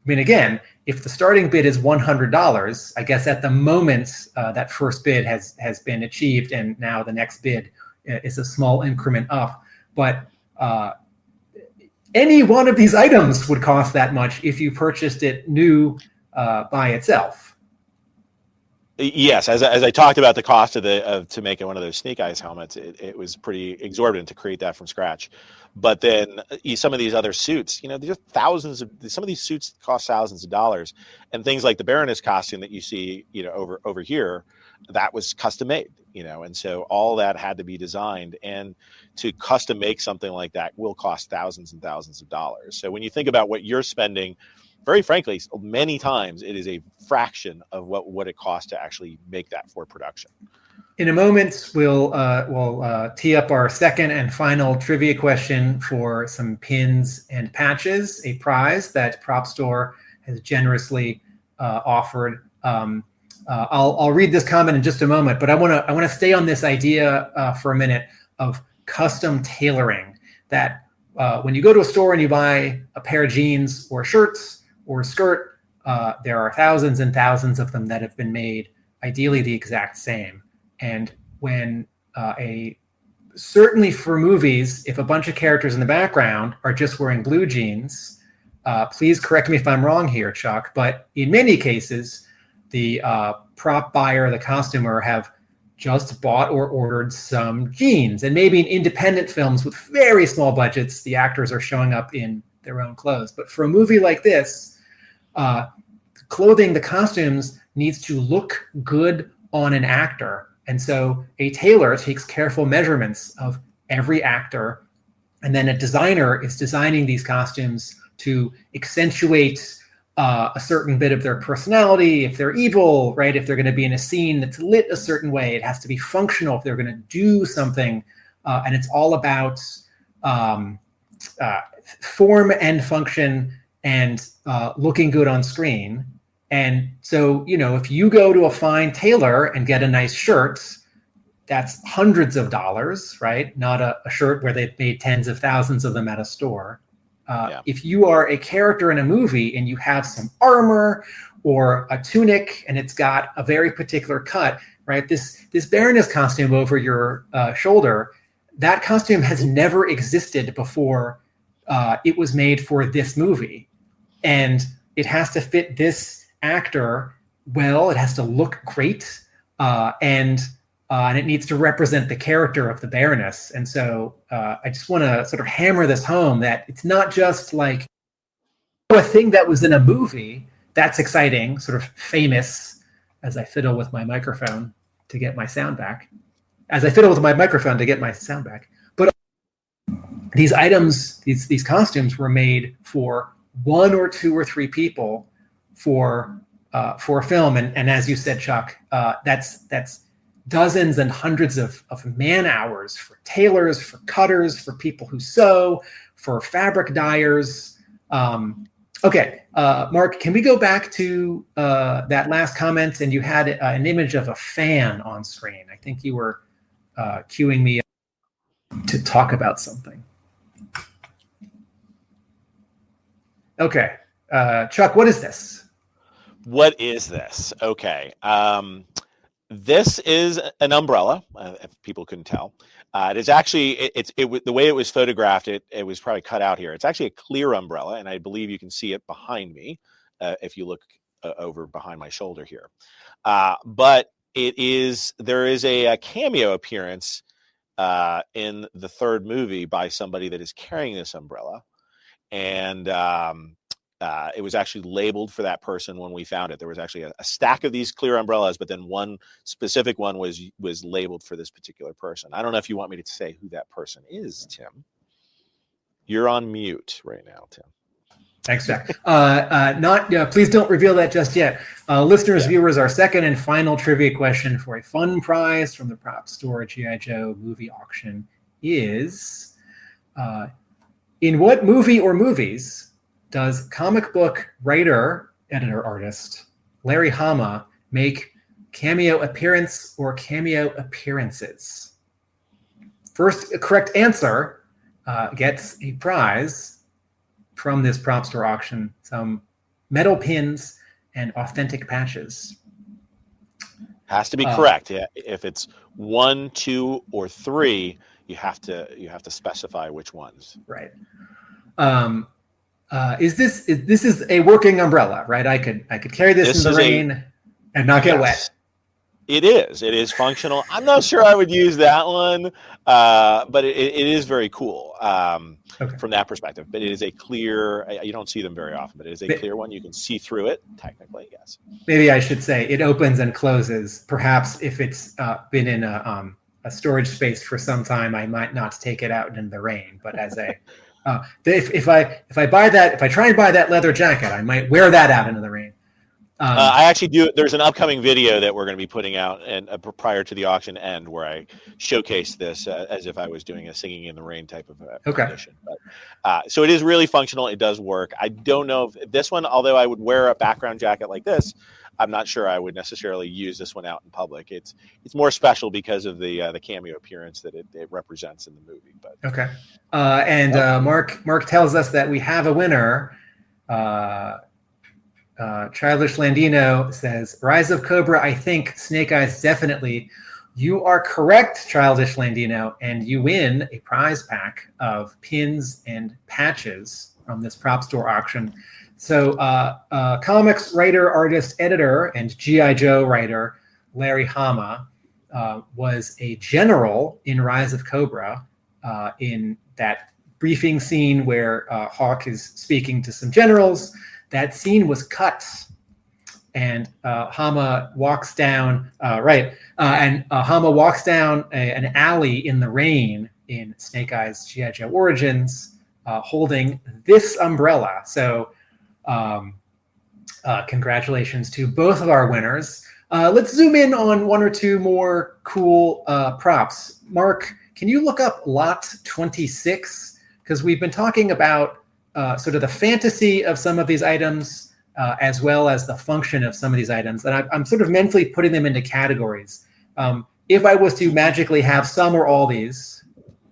mean, again, if the starting bid is $100, I guess at the moment that first bid has been achieved, and now the next bid is a small increment up. But any one of these items would cost that much if you purchased it new by itself. Yes, as I talked about the cost to make one of those Snake Eyes helmets, it was pretty exorbitant to create that from scratch. But then some of these other suits, there's some of these suits cost thousands of dollars, and things like the Baroness costume that you see, over here, that was custom made, and so all that had to be designed, and to custom make something like that will cost thousands and thousands of dollars. So when you think about what you're spending, very frankly, many times it is a fraction of what it costs to actually make that for production. In a moment, we'll tee up our second and final trivia question for some pins and patches, a prize that Prop Store has generously offered. I'll read this comment in just a moment, but I want to stay on this idea for a minute of custom tailoring. That when you go to a store and you buy a pair of jeans or shirts or a skirt, there are thousands and thousands of them that have been made ideally the exact same. And when certainly for movies, if a bunch of characters in the background are just wearing blue jeans, please correct me if I'm wrong here, Chuck, but in many cases, the prop buyer, the costumer have just bought or ordered some jeans. And maybe in independent films with very small budgets, the actors are showing up in their own clothes. But for a movie like this, clothing, the costumes needs to look good on an actor. And so a tailor takes careful measurements of every actor. And then a designer is designing these costumes to accentuate a certain bit of their personality. If they're evil, right? If they're going to be in a scene that's lit a certain way, it has to be functional. If they're going to do something, and it's all about form and function and looking good on screen. And so, if you go to a fine tailor and get a nice shirt, that's hundreds of dollars, right? Not a shirt where they've made tens of thousands of them at a store. If you are a character in a movie and you have some armor or a tunic and it's got a very particular cut, right? This Baroness costume over your shoulder, that costume has never existed before it was made for this movie. And it has to fit this actor well. It has to look great. And it needs to represent the character of the Baroness. And so I just want to sort of hammer this home that it's not just like a thing that was in a movie that's exciting, sort of famous, as I fiddle with my microphone to get my sound back. But these items, these costumes were made for one or two or three people for a film. And as you said, Chuck, that's dozens and hundreds of man hours for tailors, for cutters, for people who sew, for fabric dyers. Okay, Mark, can we go back to that last comment? And you had an image of a fan on screen. I think you were cueing me to talk about something. Okay, Chuck, what is this? What is this? Okay. This is an umbrella, if people couldn't tell. It is actually, the way it was photographed, it was probably cut out here. It's actually a clear umbrella, and I believe you can see it behind me if you look over behind my shoulder here. But there is a cameo appearance in the third movie by somebody that is carrying this umbrella. And it was actually labeled for that person when we found it. There was actually a stack of these clear umbrellas, but then one specific one was labeled for this particular person. I don't know if you want me to say who that person is, Tim. You're on mute right now, Tim. Thanks, Jack. Please don't reveal that just yet. Listeners, viewers, our second and final trivia question for a fun prize from the Prop Store G.I. Joe movie auction is, in what movie or movies does comic book writer, editor, artist Larry Hama make cameo appearance or cameo appearances? First correct answer gets a prize from this Prop Store auction, some metal pins and authentic patches. Has to be correct. Yeah, if it's 1, 2, or 3, you have to specify which ones. Right. This is a working umbrella, right? I could carry this in the rain and not get wet. It is functional. I'm not sure I would use that one, but it is very cool from that perspective. But it is a clear. You don't see them very often, but it is a clear one. You can see through it. Technically, yes. Maybe I should say it opens and closes. Perhaps if it's been in a storage space for some time, I might not take it out in the rain. But as a if I try and buy that leather jacket, I might wear that out into the rain. I actually do. There's an upcoming video that we're going to be putting out and prior to the auction end where I showcase this as if I was doing a singing in the rain type of condition. But, so it is really functional. It does work. I don't know if this one, although I would wear a background jacket like this, I'm not sure I would necessarily use this one out in public. It's more special because of the cameo appearance that it represents in the movie. But okay. Mark tells us that we have a winner. Childish Landino says, Rise of Cobra, I think. Snake Eyes, definitely. You are correct, Childish Landino, and you win a prize pack of pins and patches from this prop store auction. So comics writer, artist, editor, and G.I. Joe writer Larry Hama was a general in Rise of Cobra in that briefing scene where Hawk is speaking to some generals. That scene was cut, and Hama walks down Hama walks down an alley in the rain in Snake Eyes G.I. Joe Origins, holding this umbrella. So, congratulations to both of our winners. Let's zoom in on one or two more cool props. Mark, can you look up Lot 26? Because we've been talking about sort of the fantasy of some of these items, as well as the function of some of these items. And I'm sort of mentally putting them into categories. If I was to magically have some or all these.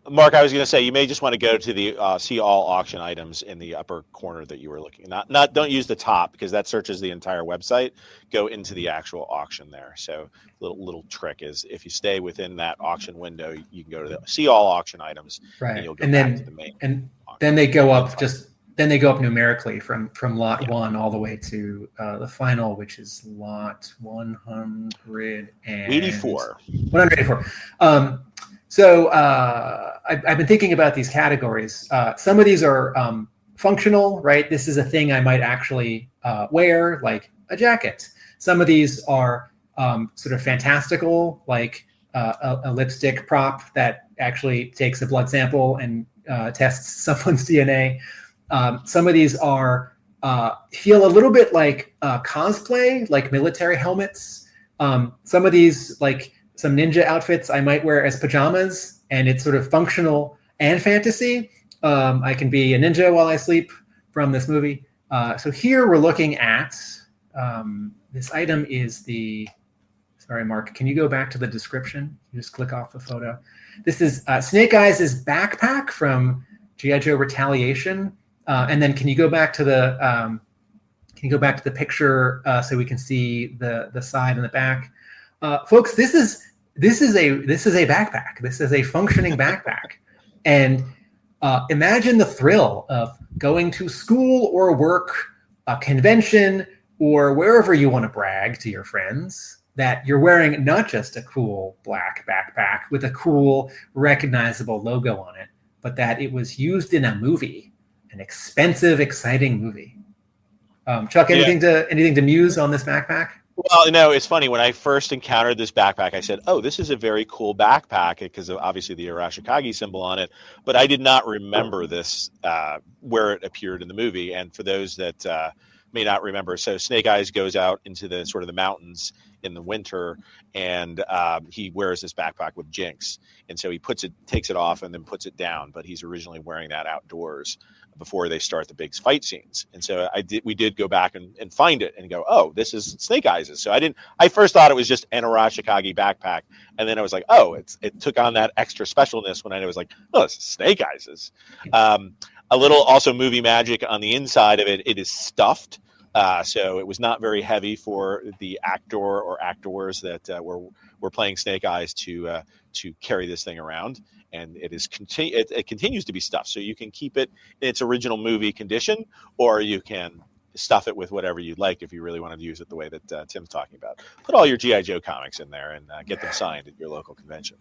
Mark, I was going to say, you may just want to go to the see all auction items in the upper corner that you were looking at. Not don't use the top because that searches the entire website. Go into the actual auction there. So little trick is if you stay within that auction window, you can go to the see all auction items. Right. And you'll go back to the main. And then they go up Then they go up numerically from lot 1 all the way to the final, which is lot 184. 184. So I've been thinking about these categories. Some of these are functional, right? This is a thing I might actually wear, like a jacket. Some of these are sort of fantastical, like a lipstick prop that actually takes a blood sample and tests someone's DNA. Some of these are feel a little bit like cosplay, like military helmets. Some of these, like some ninja outfits, I might wear as pajamas, and it's sort of functional and fantasy. I can be a ninja while I sleep from this movie. So here we're looking at this item is the. Sorry, Mark. Can you go back to the description? You just click off the photo. This is Snake Eyes' backpack from G.I. Joe Retaliation. And then can you go back to the picture so we can see the side and the back, folks? This is a backpack. This is a functioning backpack, and imagine the thrill of going to school or work, a convention, or wherever you want to brag to your friends that you're wearing not just a cool black backpack with a cool recognizable logo on it, but that it was used in a movie. An expensive, exciting movie. Chuck, anything to muse on this backpack? Well, no, it's funny. When I first encountered this backpack, I said, "Oh, this is a very cool backpack," because of obviously the Arashikage symbol on it. But I did not remember this where it appeared in the movie. And for those that may not remember, so Snake Eyes goes out into the sort of the mountains in the winter, and he wears this backpack with Jinx, and so he takes it off, and then puts it down. But he's originally wearing that outdoors before they start the big fight scenes. And so we did go back and find it and go, oh, this is Snake Eyes'. So I first thought it was just an Arashikage backpack. And then I was like, oh, it took on that extra specialness when I was like, oh, this is Snake Eyes'. A little also movie magic on the inside of it. It is stuffed. So it was not very heavy for the actor or actors that were playing Snake Eyes to carry this thing around. And it continues to be stuffed, so you can keep it in its original movie condition, or you can stuff it with whatever you'd like if you really wanted to use it the way that Tim's talking about. Put all your G.I. Joe comics in there and get them signed at your local convention.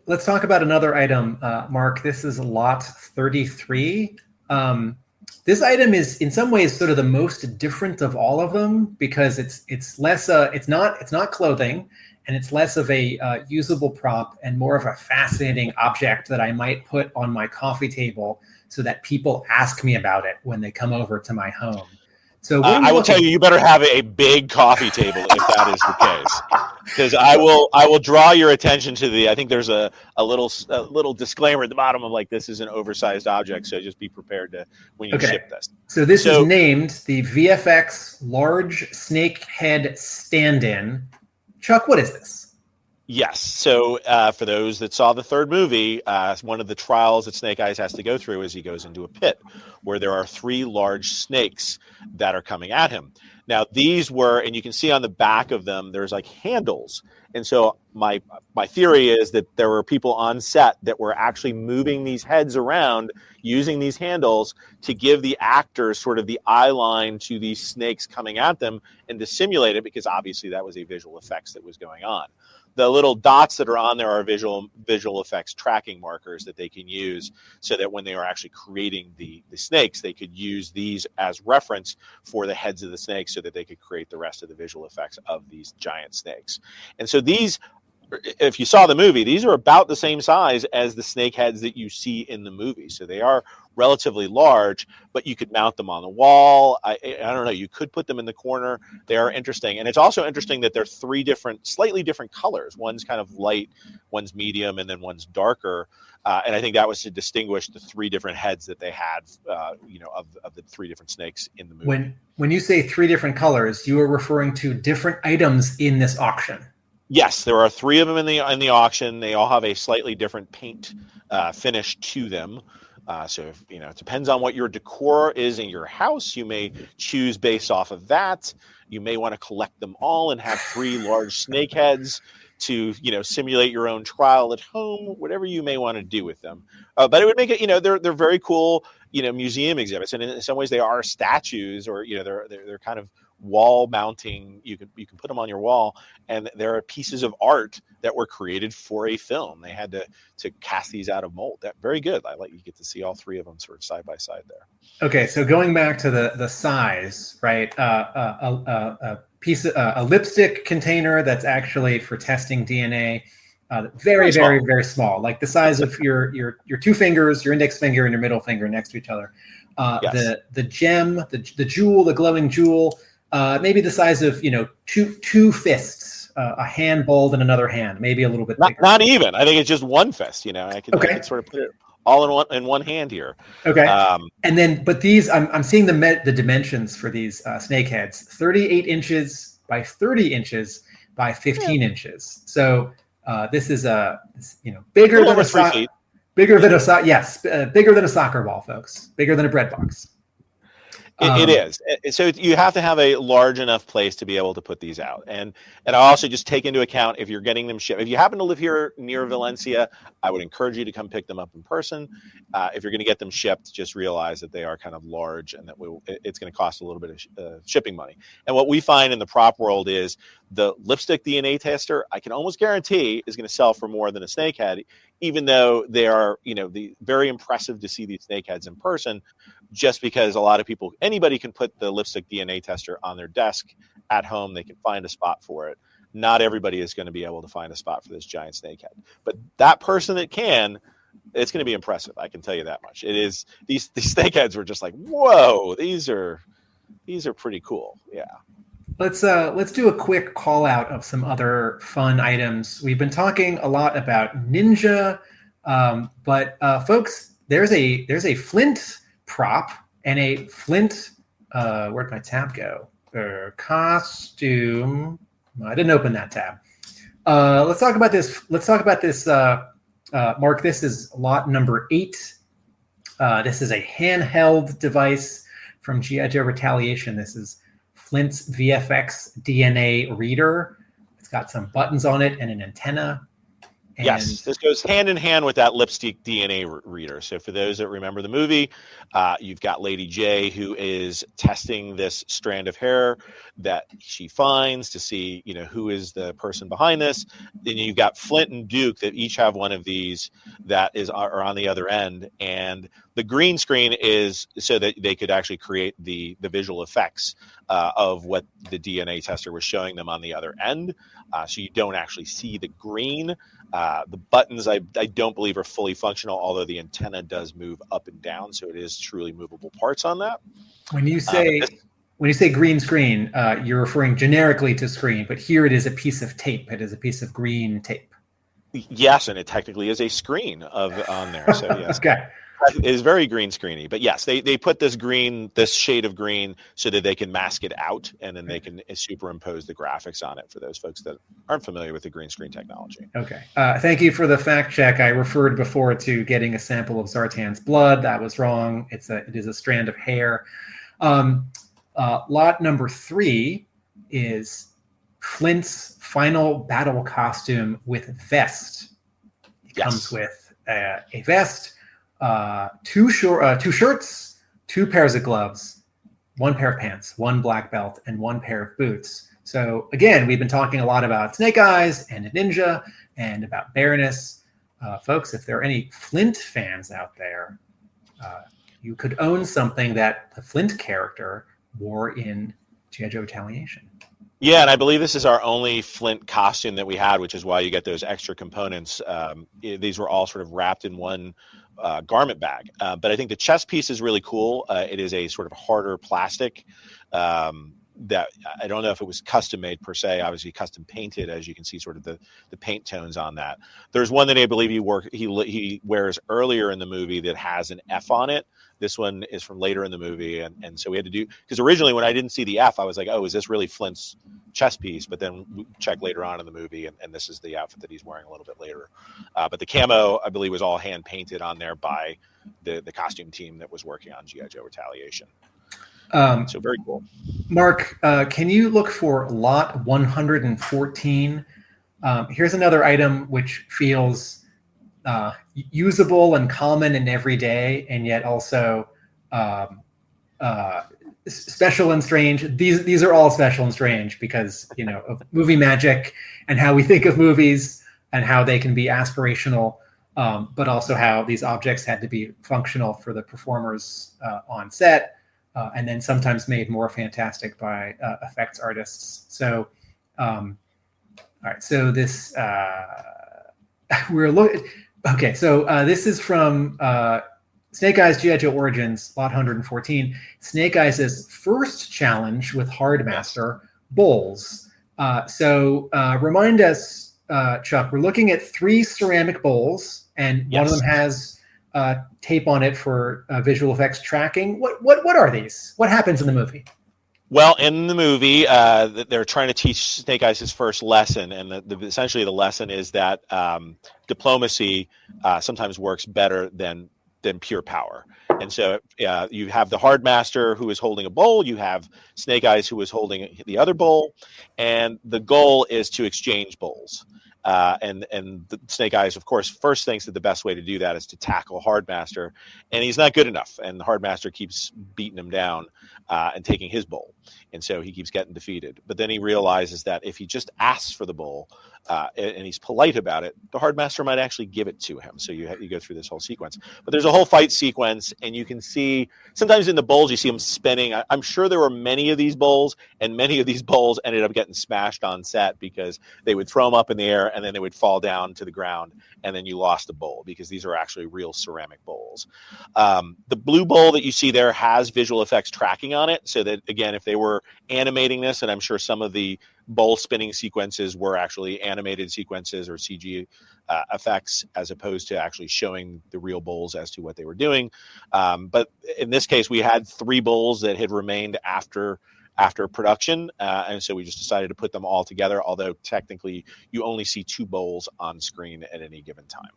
Let's talk about another item, Mark. This is lot 33. This item is in some ways sort of the most different of all of them because it's less it's not clothing, and it's less of a usable prop and more of a fascinating object that I might put on my coffee table so that people ask me about it when they come over to my home. So I will tell you, you better have a big coffee table if that is the case, because I will draw your attention to I think there's a little disclaimer at the bottom of like, this is an oversized object, so just be prepared to when you ship this. So this is named the VFX Large Snake Head Stand-In. Chuck, what is this? Yes. So for those that saw the third movie, one of the trials that Snake Eyes has to go through is he goes into a pit where there are 3 large snakes that are coming at him. Now, these were, and you can see on the back of them, there's like handles. And so my theory is that there were people on set that were actually moving these heads around using these handles to give the actors sort of the eye line to these snakes coming at them and to simulate it, because obviously that was a visual effects that was going on. The little dots that are on there are visual effects tracking markers that they can use so that when they are actually creating the snakes, they could use these as reference for the heads of the snakes so that they could create the rest of the visual effects of these giant snakes. And so these, if you saw the movie, these are about the same size as the snake heads that you see in the movie. So they are relatively large, but you could mount them on the wall. I don't know. You could put them in the corner. They are interesting. And it's also interesting that they're 3 slightly different colors. One's kind of light, one's medium, and then one's darker. And I think that was to distinguish the 3 different heads that they had, of the 3 different snakes in the movie. When you say 3 different colors, you are referring to different items in this auction. Yes, there are 3 of them in the auction. They all have a slightly different paint finish to them. So it depends on what your decor is in your house. You may choose based off of that. You may want to collect them all and have 3 large snake heads to simulate your own trial at home. Whatever you may want to do with them, but it would make it. They're very cool. Museum exhibits, and in some ways they are statues, or they're kind of wall mounting. You can put them on your wall, and there are pieces of art that were created for a film. They had to cast these out of mold. That very good. You get to see all 3 of them sort of side by side there. Okay, so going back to the size, right? A lipstick container that's actually for testing DNA. Very, very, very small, like the size of your 2 fingers, your index finger and your middle finger next to each other. Yes. The gem, the jewel, the glowing jewel, maybe the size of two fists, a hand balled in another hand, maybe a little bit bigger. Not even. I think it's just one fist. I can sort of put it all in one hand here. Okay. And then, but these, I'm seeing the dimensions for these snake heads: 38 inches by 30 inches by 15 inches. So this is bigger than bigger than a soccer ball, folks. Bigger than a bread box. It is. So you have to have a large enough place to be able to put these out. And I also just take into account if you're getting them shipped. If you happen to live here near Valencia, I would encourage you to come pick them up in person. If you're going to get them shipped, just realize that they are kind of large and that it's going to cost a little bit of shipping money. And what we find in the prop world is the lipstick DNA tester, I can almost guarantee, is going to sell for more than a snake head, even though they are, very impressive to see these snake heads in person, just because a lot of people, anybody can put the lipstick DNA tester on their desk at home. They can find a spot for it. Not everybody is going to be able to find a spot for this giant snake head, but that person that can, it's going to be impressive. I can tell you that much. It is. These snake heads were just like, whoa, these are pretty cool. Yeah. Let's do a quick call out of some other fun items. We've been talking a lot about Ninja, but folks, there's a Flint prop and a Flint. Where'd my tab go? Costume. I didn't open that tab. Let's talk about this. Mark, this is lot number 8. This is a handheld device from G.I. Joe Retaliation. This is Flint's VFX DNA reader. It's got some buttons on it and an antenna. And yes, this goes hand in hand with that lipstick DNA reader. So for those that remember the movie, you've got Lady J, who is testing this strand of hair that she finds to see, who is the person behind this. Then you've got Flint and Duke that each have one of these that are on the other end. And the green screen is so that they could actually create the visual effects of what the DNA tester was showing them on the other end. So you don't actually see the green. The buttons, I don't believe, are fully functional, although the antenna does move up and down, so it is truly movable parts on that. When you say green screen, you're referring generically to screen, but here it is a piece of tape. It is a piece of green tape. Yes, and it technically is a screen on there. So yes. Okay. It is very green screeny, but yes, they put this shade of green so that they can mask it out, and then they can superimpose the graphics on it for those folks that aren't familiar with the green screen technology. Okay. Thank you for the fact check. I referred before to getting a sample of Zartan's blood. That was wrong. It is a strand of hair. Lot number 3 is Flint's final battle costume with vest. It comes with a vest, 2 shirts, 2 pairs of gloves, 1 pair of pants, 1 black belt, and 1 pair of boots. So again, we've been talking a lot about Snake Eyes and a ninja and about Baroness. Folks, if there are any Flint fans out there, you could own something that the Flint character wore in G.I. Joe Retaliation. Yeah, and I believe this is our only Flint costume that we had, which is why you get those extra components. These were all sort of wrapped in one garment bag. But I think the chest piece is really cool. It is a sort of harder plastic that I don't know if it was custom made per se, obviously custom painted, as you can see sort of the paint tones on that. There's one that I believe he wears earlier in the movie that has an F on it. This one is from later in the movie. And so we had to do, because originally when I didn't see the F, I was like, oh, is this really Flint's chest piece? But then we checked later on in the movie, and this is the outfit that he's wearing a little bit later. But the camo, I believe, was all hand painted on there by the costume team that was working on G.I. Joe Retaliation. So very cool. Mark, can you look for lot 114? Here's another item which feels usable and common and everyday, and yet also special and strange. These are all special and strange because of movie magic and how we think of movies and how they can be aspirational, but also how these objects had to be functional for the performers on set. And then sometimes made more fantastic by effects artists. So, all right. So this we're looking. Okay. So this is from Snake Eyes G.I. Joe Origins, lot 114. Snake Eyes' first challenge with Hardmaster bowls. So remind us, Chuck. We're looking at 3 ceramic bowls, and one of them has tape on it for visual effects tracking. What are these? What happens in the movie? Well, in the movie, they're trying to teach Snake Eyes his first lesson, and essentially the lesson is that diplomacy sometimes works better than pure power. And so you have the Hardmaster who is holding a bowl, you have Snake Eyes who is holding the other bowl, and the goal is to exchange bowls. And the Snake Eyes, of course, first thinks that the best way to do that is to tackle Hardmaster, and he's not good enough. And the Hardmaster keeps beating him down and taking his bowl, and so he keeps getting defeated. But then he realizes that if he just asks for the bowl and he's polite about it, the Hardmaster might actually give it to him. So you go through this whole sequence. But there's a whole fight sequence, and you can see sometimes in the bowls you see them spinning. I'm sure there were many of these bowls, and many of these bowls ended up getting smashed on set because they would throw them up in the air and then they would fall down to the ground, and then you lost the bowl because these are actually real ceramic bowls. The blue bowl that you see there has visual effects tracking on it, so that, again, if they were animating this, and I'm sure some of the bowl spinning sequences were actually animated sequences or CG effects as opposed to actually showing the real bowls as to what they were doing. But in this case, we had 3 bowls that had remained after production, and so we just decided to put them all together, although technically you only see 2 bowls on screen at any given time.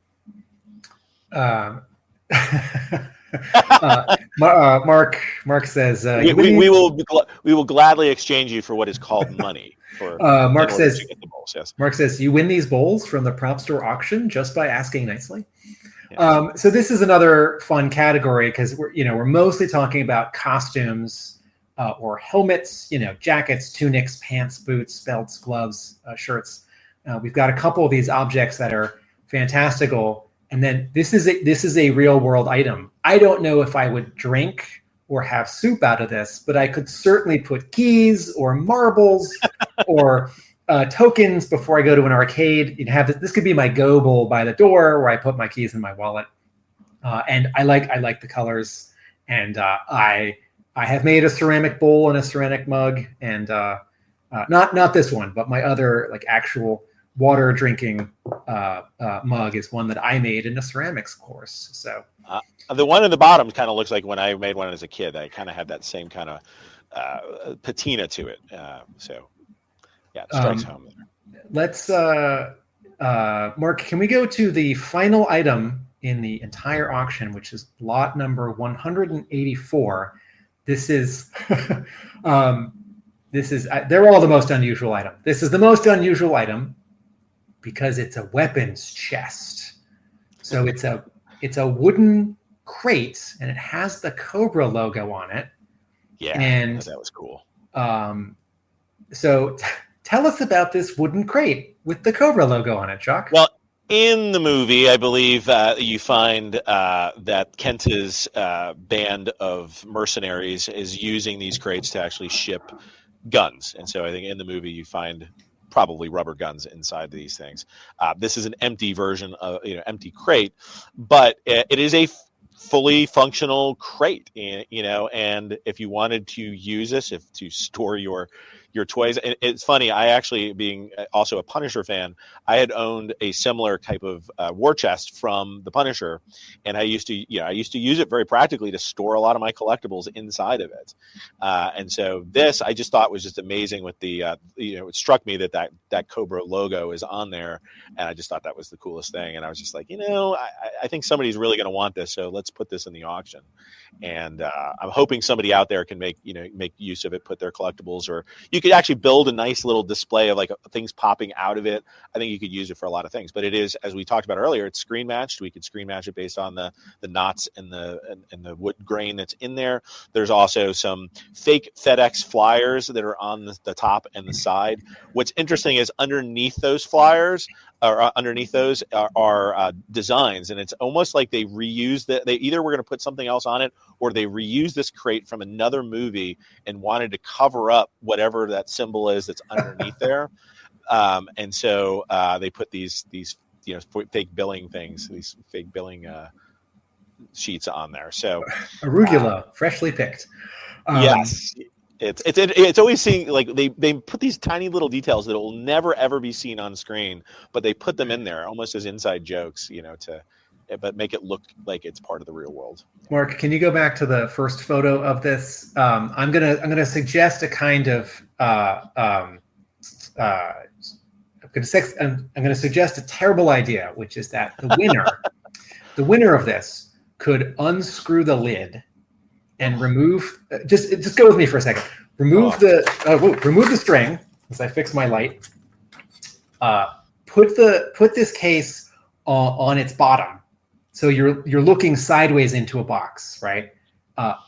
Mark says we will gladly exchange you for what is called money. Mark says to get the bowls, yes. Mark says you win these bowls from the prop store auction just by asking nicely. Yes. So this is another fun category because we're mostly talking about costumes or helmets, jackets, tunics, pants, boots, belts, gloves, shirts. We've got a couple of these objects that are fantastical. And then this is a real world item. I don't know if I would drink or have soup out of this, but I could certainly put keys or marbles or tokens before I go to an arcade. This could be my go bowl by the door where I put my keys in my wallet. And I like the colors. And I have made a ceramic bowl and a ceramic mug, and not this one, but my other like actual water drinking mug is one that I made in a ceramics course. So the one in the bottom kind of looks like when I made one as a kid. I kind of had that same kind of patina to it. So yeah, it strikes home there. Let's Mark, can we go to the final item in the entire auction, which is lot number 184. This is they're all the most unusual item. This is the most unusual item because it's a weapons chest. So it's a wooden crate and it has the Cobra logo on it. Yeah, and that was cool. So tell us about this wooden crate with the Cobra logo on it, Chuck. Well, in the movie, I believe you find that Kenta's band of mercenaries is using these crates to actually ship guns. And so I think in the movie you find probably rubber guns inside these things. This is an empty version of, empty crate, but it is a fully functional crate, and if you wanted to use this, to store your toys. And it's funny, I actually, being also a Punisher fan, I had owned a similar type of war chest from the Punisher, and I used to use it very practically to store a lot of my collectibles inside of it. And so this, I just thought was just amazing with the, it struck me that Cobra logo is on there, and I just thought that was the coolest thing. And I was just like, I think somebody's really going to want this, so let's put this in the auction. And I'm hoping somebody out there can make use of it, put their collectibles, or you could actually build a nice little display of like things popping out of it. I think you could use it for a lot of things, but it is, as we talked about earlier, it's screen matched. We could screen match it based on the knots and the wood grain that's in there. There's also some fake FedEx flyers that are on the top and the side. What's interesting is underneath those flyers, or underneath those are designs, and it's almost like they reused that. They either were going to put something else on it, or they reused this crate from another movie and wanted to cover up whatever that symbol is that's underneath there. And so they put these fake billing things, these fake billing sheets on there. So arugula, freshly picked. Yes. It's always seeing, like, they put these tiny little details that will never ever be seen on screen, but they put them in there almost as inside jokes, but make it look like it's part of the real world. Mark, can you go back to the first photo of this? I'm gonna suggest a kind of I'm gonna suggest a terrible idea, which is that the winner of this could unscrew the lid and remove. Just go with me for a second. Remove the string as I fix my light. Put this case on its bottom, so you're looking sideways into a box, right?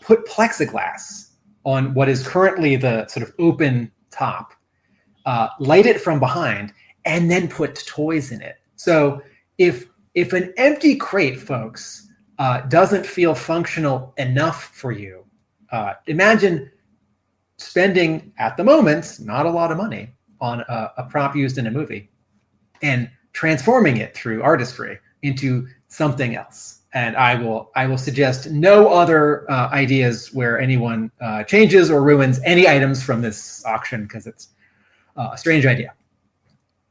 Put plexiglass on what is currently the sort of open top. Light it from behind, and then put toys in it. So if an empty crate, folks, doesn't feel functional enough for you, imagine spending, at the moment, not a lot of money on a prop used in a movie and transforming it through artistry into something else. And I will suggest no other ideas where anyone changes or ruins any items from this auction, because it's a strange idea.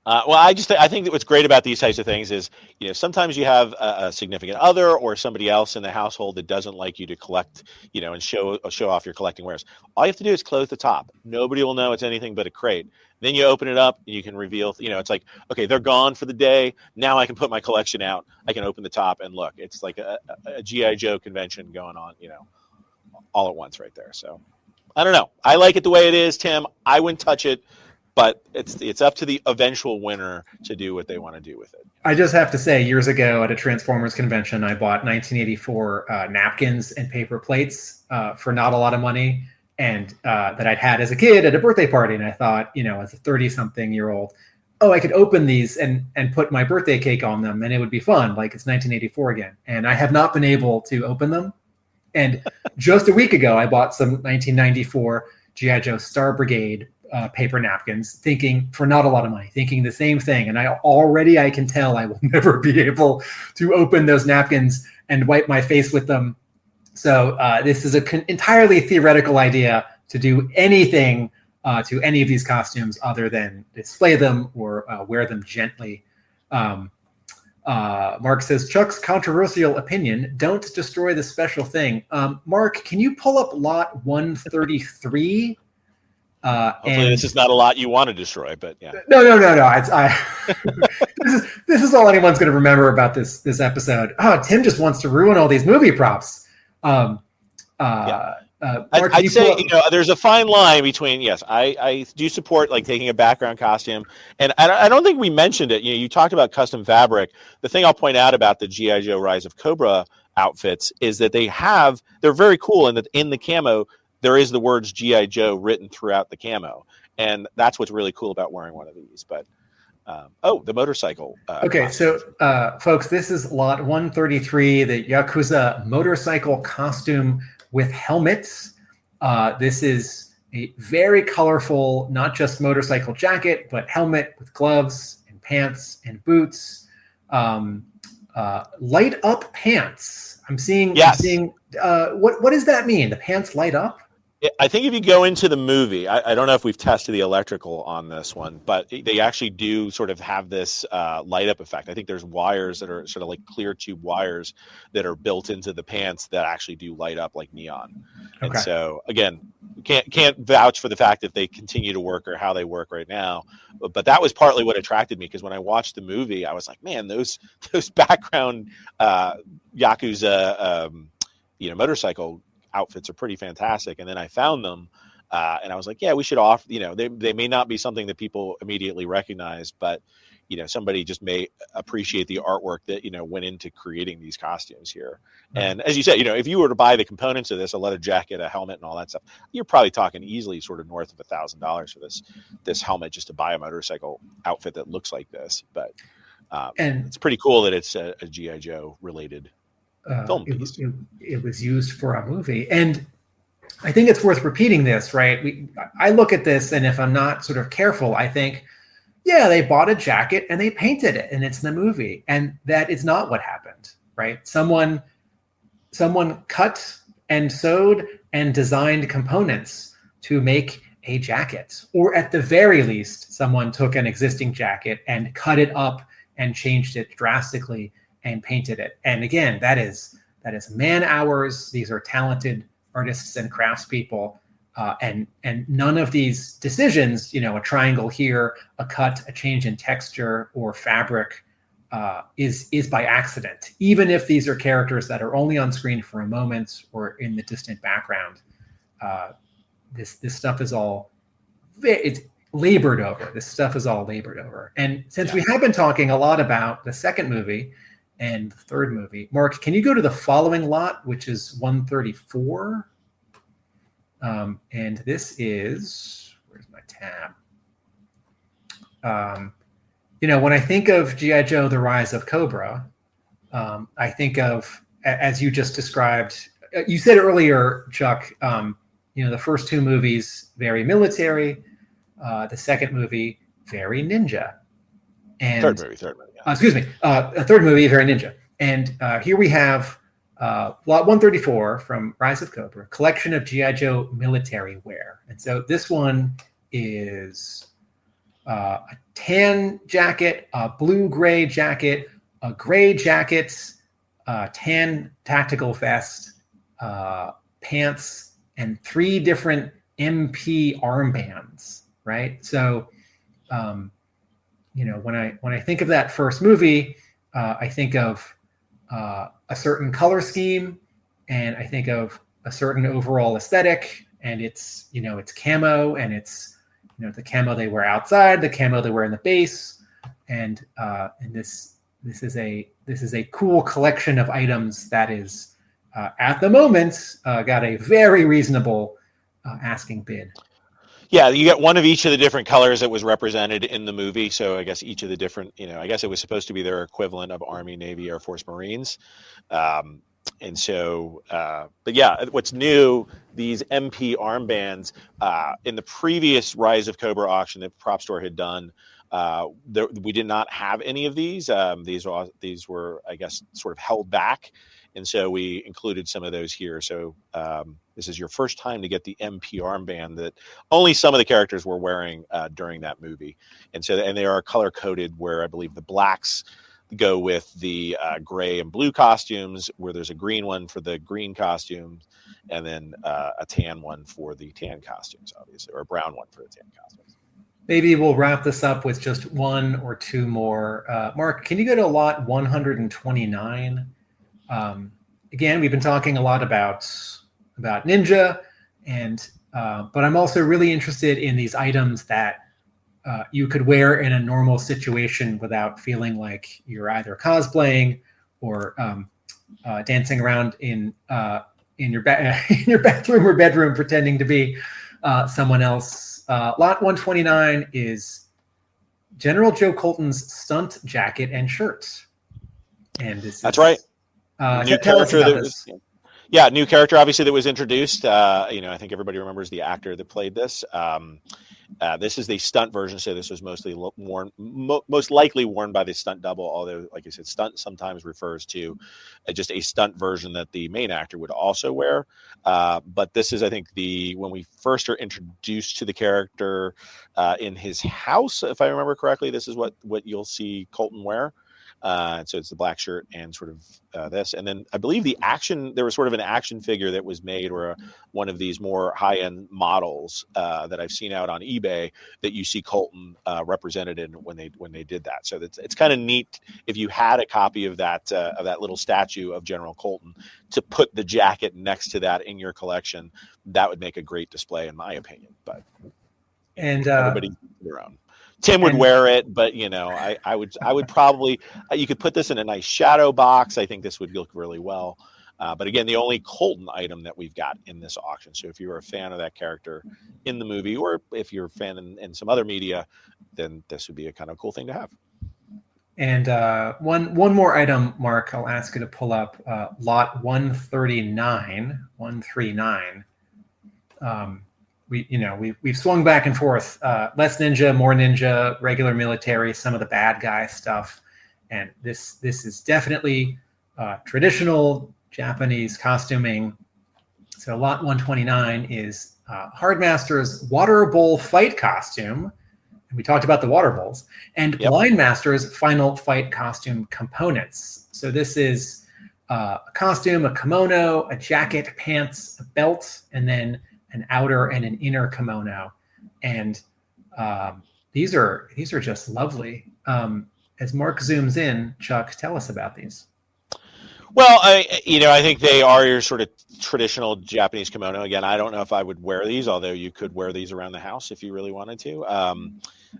Well, I think that what's great about these types of things is, sometimes you have a significant other or somebody else in the household that doesn't like you to collect, and show off your collecting wares. All you have to do is close the top. Nobody will know it's anything but a crate. Then you open it up and you can reveal, it's like, okay, they're gone for the day. Now I can put my collection out. I can open the top and look. It's like a G.I. Joe convention going on, all at once right there. So I don't know. I like it the way it is, Tim. I wouldn't touch it. But it's up to the eventual winner to do what they want to do with it. I just have to say, years ago at a Transformers convention, I bought 1984 napkins and paper plates for not a lot of money, and that I'd had as a kid at a birthday party. And I thought, as a 30-something-year-old, I could open these and put my birthday cake on them, and it would be fun, like it's 1984 again. And I have not been able to open them. And just a week ago, I bought some 1994 G.I. Joe Star Brigade paper napkins, thinking for not a lot of money, thinking the same thing. And I can tell I will never be able to open those napkins and wipe my face with them. So this is an entirely theoretical idea to do anything to any of these costumes other than display them or wear them gently. Mark says, Chuck's controversial opinion, don't destroy the special thing. Mark, can you pull up lot 133? Hopefully this is not a lot you want to destroy, but yeah. No. This is all anyone's going to remember about this episode. Oh, Tim just wants to ruin all these movie props. Mark, I'd say there's a fine line between, yes, I do support like taking a background costume, and I don't think we mentioned it. You talked about custom fabric. The thing I'll point out about the G.I. Joe Rise of Cobra outfits is that they're very cool, and that in the camo there is the words G.I. Joe written throughout the camo. And that's what's really cool about wearing one of these. But, the motorcycle. Okay, costume. so, folks, this is lot 133, the Yakuza motorcycle costume with helmets. This is a very colorful, not just motorcycle jacket, but helmet with gloves and pants and boots. Light up pants. I'm seeing, what does that mean? The pants light up? I think if you go into the movie, I don't know if we've tested the electrical on this one, but they actually do sort of have this light up effect. I think there's wires that are sort of like clear tube wires that are built into the pants that actually do light up like neon. Okay. And so again, can't vouch for the fact that they continue to work or how they work right now, but that was partly what attracted me, because when I watched the movie, I was like, man, those background Yakuza motorcycle outfits are pretty fantastic. And then I found them and I was like, yeah, we should offer, they may not be something that people immediately recognize, but somebody just may appreciate the artwork that went into creating these costumes here. Right. And as you said, if you were to buy the components of this, a leather jacket, a helmet, and all that stuff, you're probably talking easily sort of north of $1,000 for this helmet, just to buy a motorcycle outfit that looks like this. But and it's pretty cool that it's a G.I. Joe related film piece. It was used for a movie, and I think it's worth repeating this, right? I look at this, and if I'm not sort of careful, I think, yeah, they bought a jacket and they painted it, and it's in the movie, and that is not what happened, right? Someone cut and sewed and designed components to make a jacket, or at the very least, someone took an existing jacket and cut it up and changed it drastically and painted it. And again, that is man hours. These are talented artists and craftspeople. And none of these decisions, a triangle here, a cut, a change in texture or fabric, is by accident. Even if these are characters that are only on screen for a moment or in the distant background, this stuff is it's labored over. This stuff is all labored over. And since we have been talking a lot about the second movie and the third movie, Mark, can you go to the following lot, which is 134? And this is, where's my tab? When I think of G.I. Joe, The Rise of Cobra, I think of, as you just described, you said earlier, Chuck, the first two movies, very military, the second movie, very ninja. And third movie. Yeah. A third movie, very ninja. And here we have lot 134 from Rise of Cobra, collection of G.I. Joe military wear. And so this one is a tan jacket, a blue-gray jacket, a gray jacket, tan tactical vest, pants, and 3 different MP armbands. Right. So, when I think of that first movie, I think of a certain color scheme, and I think of a certain overall aesthetic, and it's camo, and it's the camo they wear outside, the camo they wear in the base, and this is a cool collection of items that is at the moment got a very reasonable asking bid. Yeah, you get one of each of the different colors that was represented in the movie. So I guess each of the different, I guess it was supposed to be their equivalent of Army, Navy, Air Force, Marines. And so, but yeah, what's new, these MP armbands, in the previous Rise of Cobra auction that Prop Store had done, we did not have any of these. These were, I guess, sort of held back. And so we included some of those here. So this is your first time to get the MP armband that only some of the characters were wearing during that movie. And they are color coded, where I believe the blacks go with the gray and blue costumes, where there's a green one for the green costumes, and then a tan one for the tan costumes, obviously, or a brown one for the tan costumes. Maybe we'll wrap this up with just 1 or 2 more. Mark, can you go to lot 129? Again, we've been talking a lot about Ninja, but I'm also really interested in these items that you could wear in a normal situation without feeling like you're either cosplaying or dancing around in your bathroom or bedroom pretending to be someone else. Lot 129 is General Joe Colton's stunt jacket and shirt, and that's right. New character new character, obviously, that was introduced. I think everybody remembers the actor that played this. This is the stunt version, so this was mostly most likely worn by the stunt double, although, like I said, stunt sometimes refers to just a stunt version that the main actor would also wear. But this is, I think, when we first are introduced to the character in his house, if I remember correctly, this is what you'll see Colton wear. So it's the black shirt and sort of this. And then I believe there was sort of an action figure that was made, or one of these more high-end models that I've seen out on eBay that you see Colton represented in when they did that. So it's kind of neat if you had a copy of that little statue of General Colton to put the jacket next to that in your collection. That would make a great display, in my opinion. But everybody their own. Tim would wear it, but I would probably, you could put this in a nice shadow box. I think this would look really well. But again, the only Colton item that we've got in this auction. So if you're a fan of that character in the movie, or if you're a fan in some other media, then this would be a kind of cool thing to have. And one more item, Mark, I'll ask you to pull up lot 139. We've swung back and forth, less ninja, more ninja, regular military, some of the bad guy stuff, and this is definitely traditional Japanese costuming. So lot 129 is Hardmaster's Water Bowl fight costume, and we talked about the water bowls, and Blindmaster's final fight costume components. So this is a costume, a kimono, a jacket, pants, a belt, and then an outer and an inner kimono, and these are just lovely. As Mark zooms in, Chuck, tell us about these. Well, I think they are your sort of traditional Japanese kimono. Again, I don't know if I would wear these, although you could wear these around the house if you really wanted to.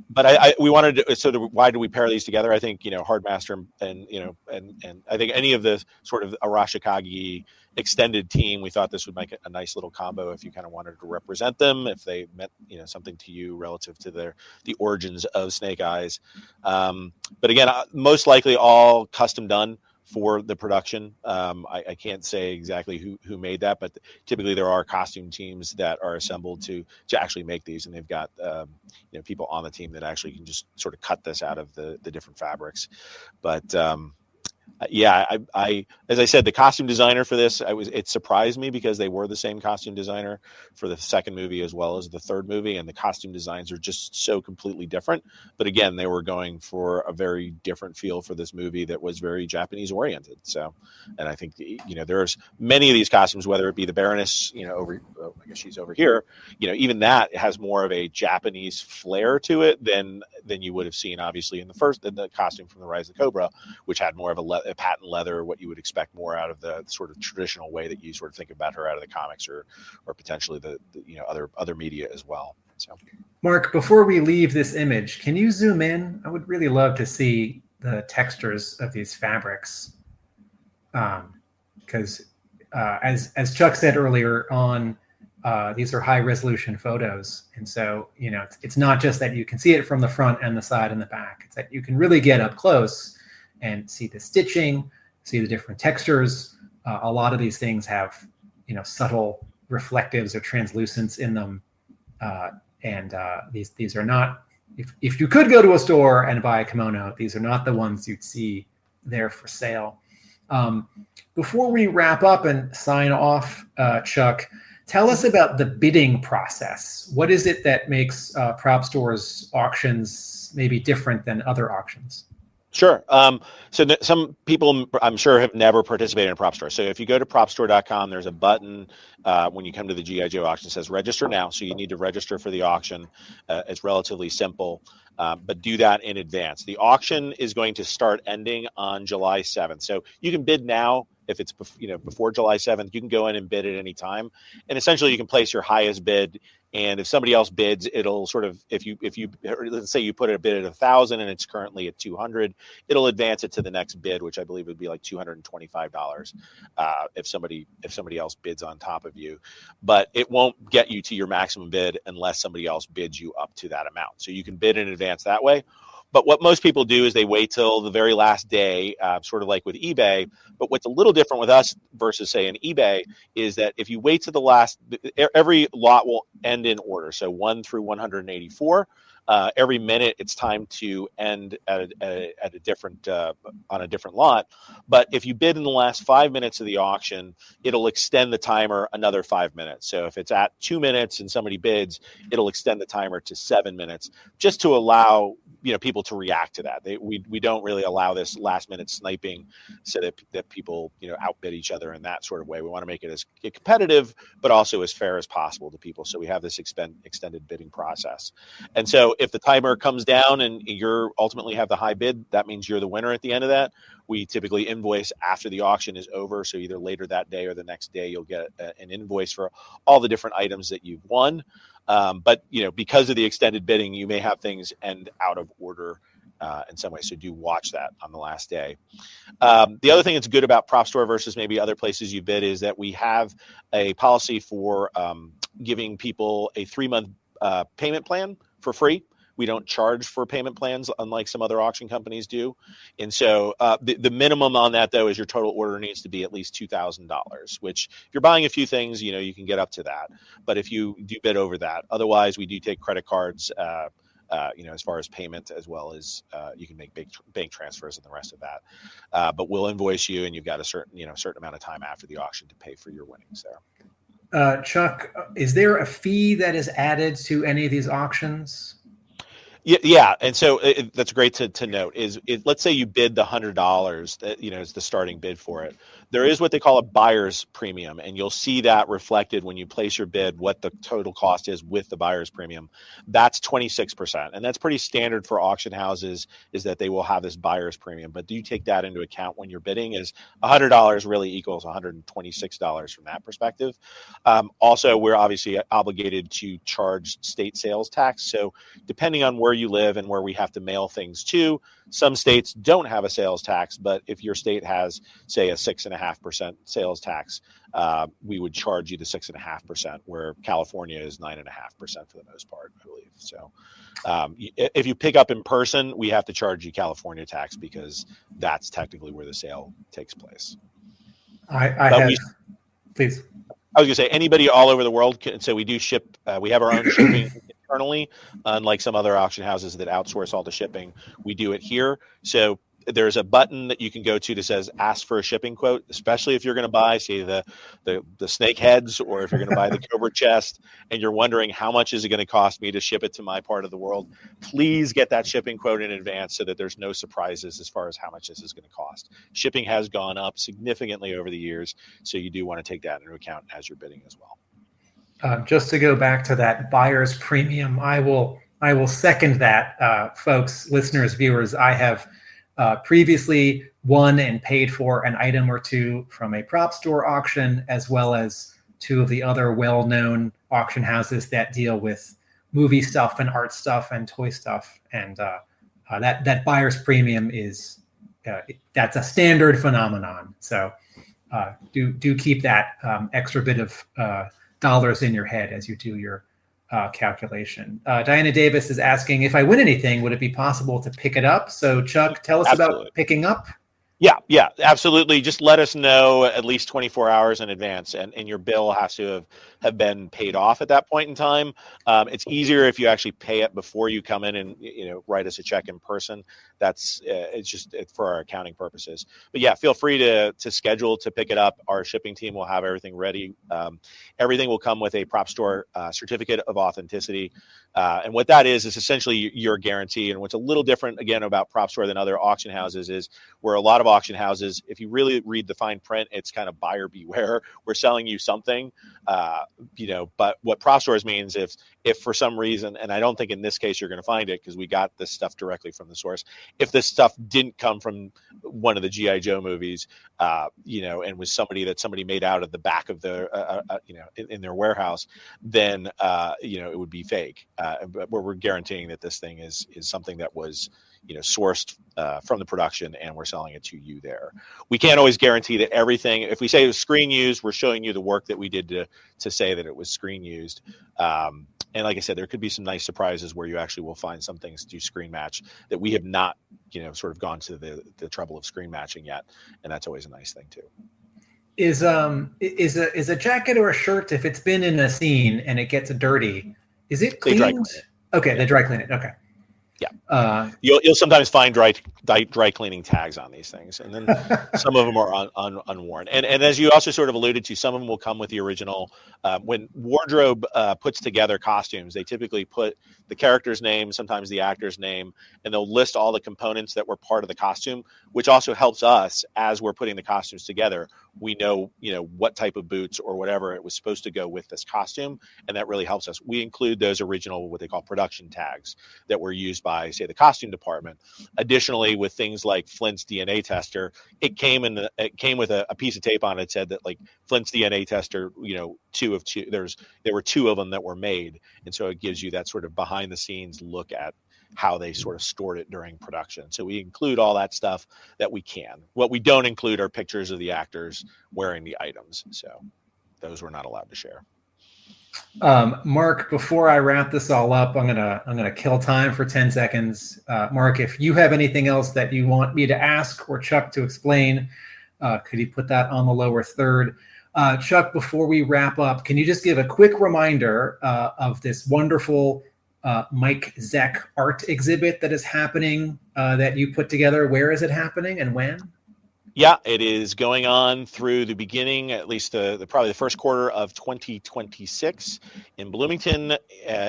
But we wanted to, why do we pair these together? I think, Hardmaster and I think any of the sort of Arashikage extended team, we thought this would make a nice little combo if you kind of wanted to represent them, if they meant, something to you relative to the origins of Snake Eyes. But again, most likely all custom done for the production. I can't say exactly who made that, but typically there are costume teams that are assembled to actually make these, and they've got people on the team that actually can just sort of cut this out of the different fabrics. But I as I said, the costume designer for this, it surprised me because they were the same costume designer for the second movie as well as the third movie, and the costume designs are just so completely different. But again, they were going for a very different feel for this movie that was very Japanese oriented. So, and I think there's many of these costumes, whether it be the Baroness, I guess she's over here, even that has more of a Japanese flair to it than you would have seen obviously in the costume from the Rise of the Cobra, which had more of a patent leather, what you would expect more out of the sort of traditional way that you sort of think about her out of the comics or potentially the other media as well. So, Mark, before we leave this image, can you zoom in? I would really love to see the textures of these fabrics, because as Chuck said earlier on, these are high resolution photos, and so it's not just that you can see it from the front and the side and the back. It's that you can really get up close and see the stitching, see the different textures. A lot of these things have, subtle reflectives or translucence in them. And these are not, if you could go to a store and buy a kimono, these are not the ones you'd see there for sale. Before we wrap up and sign off, Chuck, tell us about the bidding process. What is it that makes Prop Store's auctions maybe different than other auctions? Sure. So some people, I'm sure, have never participated in a prop store. So if you go to propstore.com, there's a button when you come to the G.I. Joe auction that says register now. So you need to register for the auction. It's relatively simple, but do that in advance. The auction is going to start ending on July 7th. So you can bid now. If it's before July 7th, you can go in and bid at any time. And essentially you can place your highest bid. And if somebody else bids, it'll sort of, if you let's say you put a bid at 1,000 and it's currently at 200, it'll advance it to the next bid, which I believe would be like $225 if somebody else bids on top of you. But it won't get you to your maximum bid unless somebody else bids you up to that amount. So you can bid in advance that way. But what most people do is they wait till the very last day, sort of like with eBay. But what's a little different with us versus, say, an eBay is that if you wait to the last, every lot will end in order. So 1 through 184. Every minute it's time to end at a different on a different lot. But if you bid in the last 5 minutes of the auction, it'll extend the timer another 5 minutes. So if it's at 2 minutes and somebody bids, it'll extend the timer to 7 minutes, just to allow people to react to that. We don't really allow this last minute sniping so that people outbid each other in that sort of way. We want to make it as competitive but also as fair as possible to people. So we have this extended bidding process. And so if the timer comes down and you ultimately have the high bid, that means you're the winner at the end of that. We typically invoice after the auction is over. So either later that day or the next day, you'll get an invoice for all the different items that you've won. But because of the extended bidding, you may have things end out of order in some way. So do watch that on the last day. The other thing that's good about Prop Store versus maybe other places you bid is that we have a policy for giving people a 3-month payment plan for free. We don't charge for payment plans, unlike some other auction companies do. And so the minimum on that, though, is your total order needs to be at least $2,000, which if you're buying a few things, you can get up to that. But if you do bid over that, otherwise we do take credit cards, as far as payment, as well as you can make bank transfers and the rest of that. But we'll invoice you, and you've got a certain amount of time after the auction to pay for your winnings there. Chuck, is there a fee that is added to any of these auctions? Yeah, and so that's great to note. Let's say you bid the $100 that is the starting bid for it. There is what they call a buyer's premium, and you'll see that reflected when you place your bid, what the total cost is with the buyer's premium. That's 26%, and that's pretty standard for auction houses, is that they will have this buyer's premium. But do you take that into account when you're bidding? Is $100 really equals $126 from that perspective? Also, we're obviously obligated to charge state sales tax. So depending on where you live and where we have to mail things to, some states don't have a sales tax, but if your state has, say, a 6.5% sales tax, we would charge you the 6.5%, where California is 9.5% for the most part, I believe. So if you pick up in person, we have to charge you California tax because that's technically where the sale takes place. Please. I was going to say, anybody all over the world can, so we do ship, we have our own shipping internally, unlike some other auction houses that outsource all the shipping. We do it here. So there's a button that you can go to that says ask for a shipping quote, especially if you're going to buy, say, the snake heads, or if you're going to buy the Cobra chest and you're wondering how much is it going to cost me to ship it to my part of the world. Please get that shipping quote in advance so that there's no surprises as far as how much this is going to cost. Shipping has gone up significantly over the years, so you do want to take that into account as you're bidding as well. Just to go back to that buyer's premium, I will second that, folks, listeners, viewers. I have previously won and paid for an item or two from a prop store auction, as well as two of the other well-known auction houses that deal with movie stuff and art stuff and toy stuff. And that buyer's premium is that's a standard phenomenon. So do keep that extra bit of dollars in your head as you do your calculation. Diana Davis is asking, if I win anything, would it be possible to pick it up? So Chuck, tell us about picking up. Yeah, absolutely. Just let us know at least 24 hours in advance, and your bill has to have been paid off at that point in time. It's easier if you actually pay it before you come in and write us a check in person. That's it's just for our accounting purposes. But yeah, feel free to schedule to pick it up. Our shipping team will have everything ready. Everything will come with a prop store certificate of authenticity. And what that is essentially your guarantee. And what's a little different, again, about prop store than other auction houses is where a lot of auction houses, if you really read the fine print, it's kind of buyer beware. We're selling you something, but what prop stores means if for some reason, and I don't think in this case you're going to find it because we got this stuff directly from the source. If this stuff didn't come from one of the G.I. Joe movies, and was somebody made out of the back of the, in their warehouse, then, it would be fake. But we're guaranteeing that this thing is something that was, sourced from the production, and we're selling it to you there. We can't always guarantee that everything. If we say it was screen used, we're showing you the work that we did to say that it was screen used. And like I said, there could be some nice surprises where you actually will find some things to screen match that we have not, sort of gone to the trouble of screen matching yet, and that's always a nice thing too. Is a jacket or a shirt, if it's been in a scene and it gets dirty, is it cleaned? They dry clean it. Okay, they dry clean it. Okay. Yeah. You'll sometimes find dry cleaning tags on these things, and then some of them are unworn. And as you also sort of alluded to, some of them will come with the original. When wardrobe puts together costumes, they typically put the character's name, sometimes the actor's name, and they'll list all the components that were part of the costume, which also helps us as we're putting the costumes together. We know, what type of boots or whatever it was supposed to go with this costume, and that really helps us. We include those original, what they call production tags, that were used by, say, the costume department. Additionally, with things like Flint's DNA tester, it came with a piece of tape on it that said that, like, Flint's DNA tester, 2 of 2. There were 2 of them that were made, and so it gives you that sort of behind the scenes look at how they sort of stored it during production. So we include all that stuff that we can. What we don't include are pictures of the actors wearing the items. So those we're not allowed to share. Mark, before I wrap this all up, I'm gonna kill time for 10 seconds. Mark, if you have anything else that you want me to ask or Chuck to explain, could you put that on the lower third? Chuck, before we wrap up, can you just give a quick reminder of this wonderful Mike Zeck art exhibit that is happening that you put together? Where is it happening and when? Yeah, it is going on through the beginning, at least probably the first quarter of 2026 in Bloomington,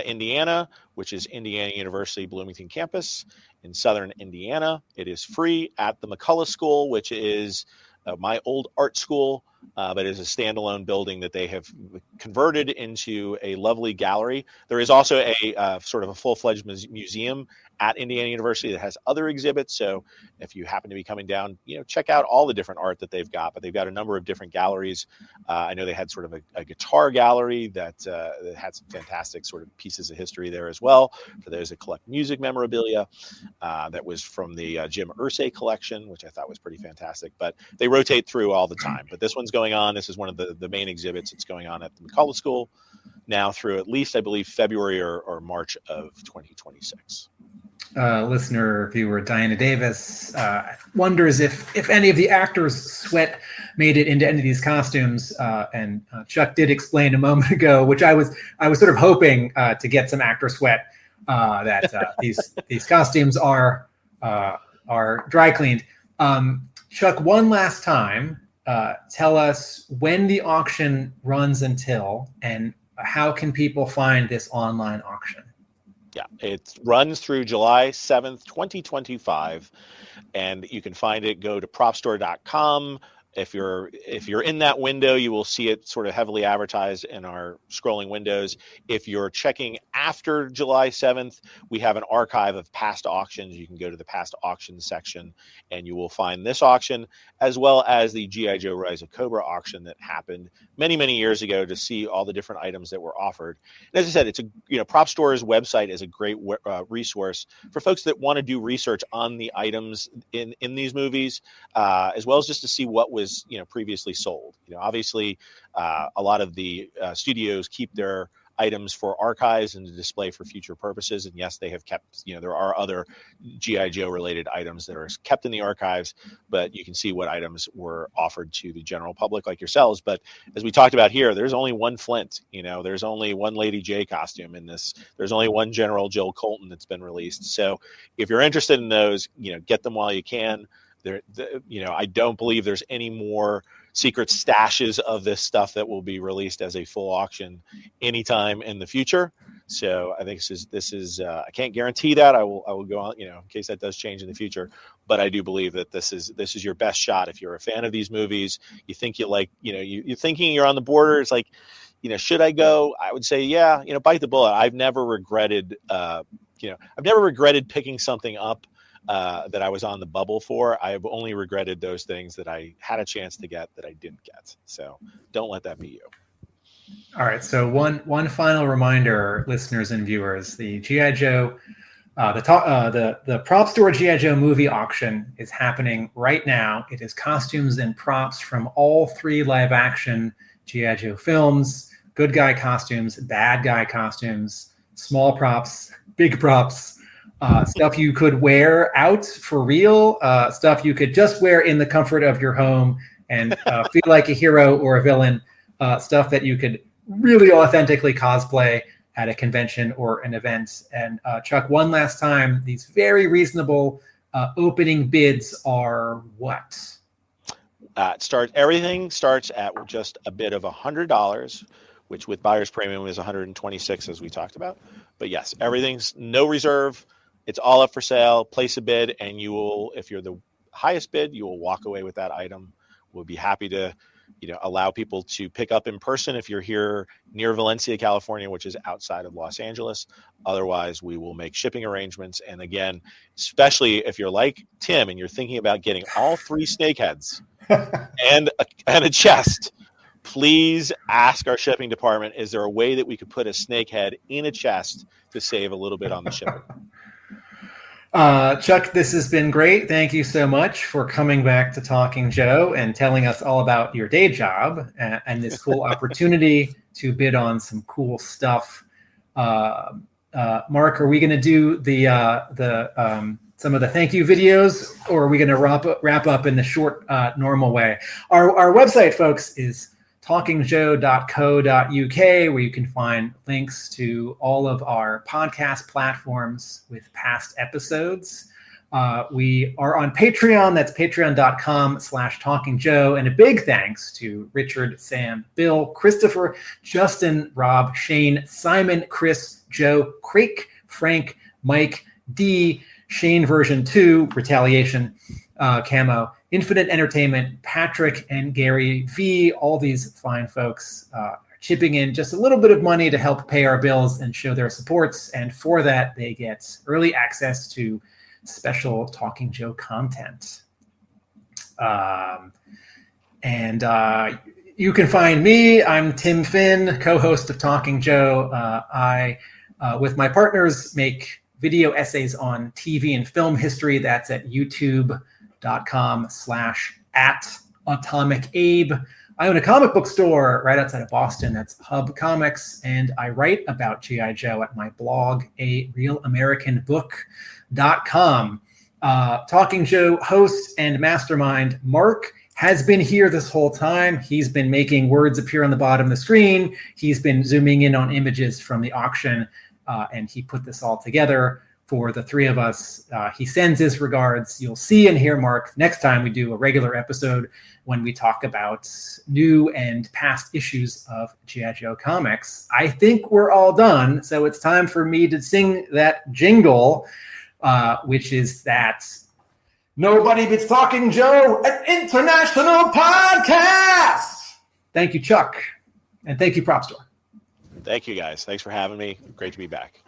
Indiana, which is Indiana University Bloomington campus in southern Indiana. It is free at the McCullough School, which is my old art school, but is a standalone building that they have converted into a lovely gallery. There is also a sort of a full-fledged museum at Indiana University that has other exhibits. So if you happen to be coming down, check out all the different art that they've got. But they've got a number of different galleries. I know they had sort of a guitar gallery that had some fantastic sort of pieces of history there as well. For those that collect music memorabilia, that was from the Jim Irsay collection, which I thought was pretty fantastic. But they rotate through all the time. But this one's going on. This is one of the main exhibits. It's going on at the McCullough School now through at least, I believe, February or March of 2026. Listener, viewer Diana Davis wonders if any of the actors' sweat made it into any of these costumes. And Chuck did explain a moment ago, which I was sort of hoping to get some actor sweat, that these costumes are are dry cleaned. Chuck, one last time, tell us when the auction runs until, and how can people find this online auction? Yeah, it runs through July 7th, 2025, and you can find it. Go to propstore.com. If you're in that window, you will see it sort of heavily advertised in our scrolling windows. If you're checking after July 7th, we have an archive of past auctions. You can go to the past auctions section and you will find this auction, as well as the G.I. Joe Rise of Cobra auction that happened many, many years ago, to see all the different items that were offered. And as I said, it's Prop Store's website is a great resource for folks that want to do research on the items in these movies, as well as just to see what was previously sold. Obviously, a lot of the studios keep their items for archives and to display for future purposes. And yes, they have kept, there are other G.I. Joe related items that are kept in the archives, but you can see what items were offered to the general public like yourselves. But as we talked about here, there's only one Flint, there's only one Lady J costume in this. There's only one General Joe Colton that's been released. So if you're interested in those, get them while you can. I don't believe there's any more secret stashes of this stuff that will be released as a full auction anytime in the future. So I think this is I can't guarantee that. I will go on, in case that does change in the future. But I do believe that this is your best shot. If you're a fan of these movies, you think you're thinking you're on the border. It's like, should I go? I would say, yeah, bite the bullet. I've never regretted picking something up that I was on the bubble for. I have only regretted those things that I had a chance to get that I didn't get. So don't let that be you. All right. So one final reminder, listeners and viewers: the G.I. Joe, the Prop Store G.I. Joe movie auction is happening right now. It is costumes and props from all 3 live action G.I. Joe films: good guy costumes, bad guy costumes, small props, big props. Stuff you could wear out for real, stuff you could just wear in the comfort of your home and feel like a hero or a villain, stuff that you could really authentically cosplay at a convention or an event. And Chuck, one last time, these very reasonable opening bids are what? Everything starts at just a bid of $100, which with buyer's premium is $126, as we talked about. But yes, everything's no reserve. It's all up for sale. Place a bid, and you will, if you're the highest bid, you will walk away with that item. We'll be happy to, allow people to pick up in person if you're here near Valencia, California, which is outside of Los Angeles. Otherwise, we will make shipping arrangements. And again, especially if you're like Tim and you're thinking about getting all 3 snakeheads and a chest, please ask our shipping department, is there a way that we could put a snakehead in a chest to save a little bit on the shipping? Chuck, this has been great. Thank you so much for coming back to Talking Joe and telling us all about your day job and this cool opportunity to bid on some cool stuff. Mark, are we going to do some of the thank you videos, or are we going to wrap up in the short, normal way? Our website, folks, is talkingjoe.co.uk, where you can find links to all of our podcast platforms with past episodes. We are on Patreon. That's patreon.com/talkingjoe. And a big thanks to Richard, Sam, Bill, Christopher, Justin, Rob, Shane, Simon, Chris, Joe, Creek, Frank, Mike, D, Shane version 2, Retaliation, Camo, Infinite Entertainment, Patrick and Gary V, all these fine folks are chipping in just a little bit of money to help pay our bills and show their supports. And for that, they get early access to special Talking Joe content. You can find me. I'm Tim Finn, co-host of Talking Joe. I, with my partners, make video essays on TV and film history. That's at youtube.com/@AtomicAbe. I own a comic book store right outside of Boston. That's Hub Comics. And I write about G.I. Joe at my blog, arealamericanbook.com. Talking Joe host and mastermind Mark has been here this whole time. He's been making words appear on the bottom of the screen. He's been zooming in on images from the auction, and he put this all together. for the three of us. He sends his regards. You'll see and hear Mark next time we do a regular episode when we talk about new and past issues of G.I. Joe comics. I think we're all done, so it's time for me to sing that jingle, which is that Nobody Beats Talking Joe, an international podcast. Thank you, Chuck, and thank you, Prop Store. Thank you, guys. Thanks for having me. Great to be back.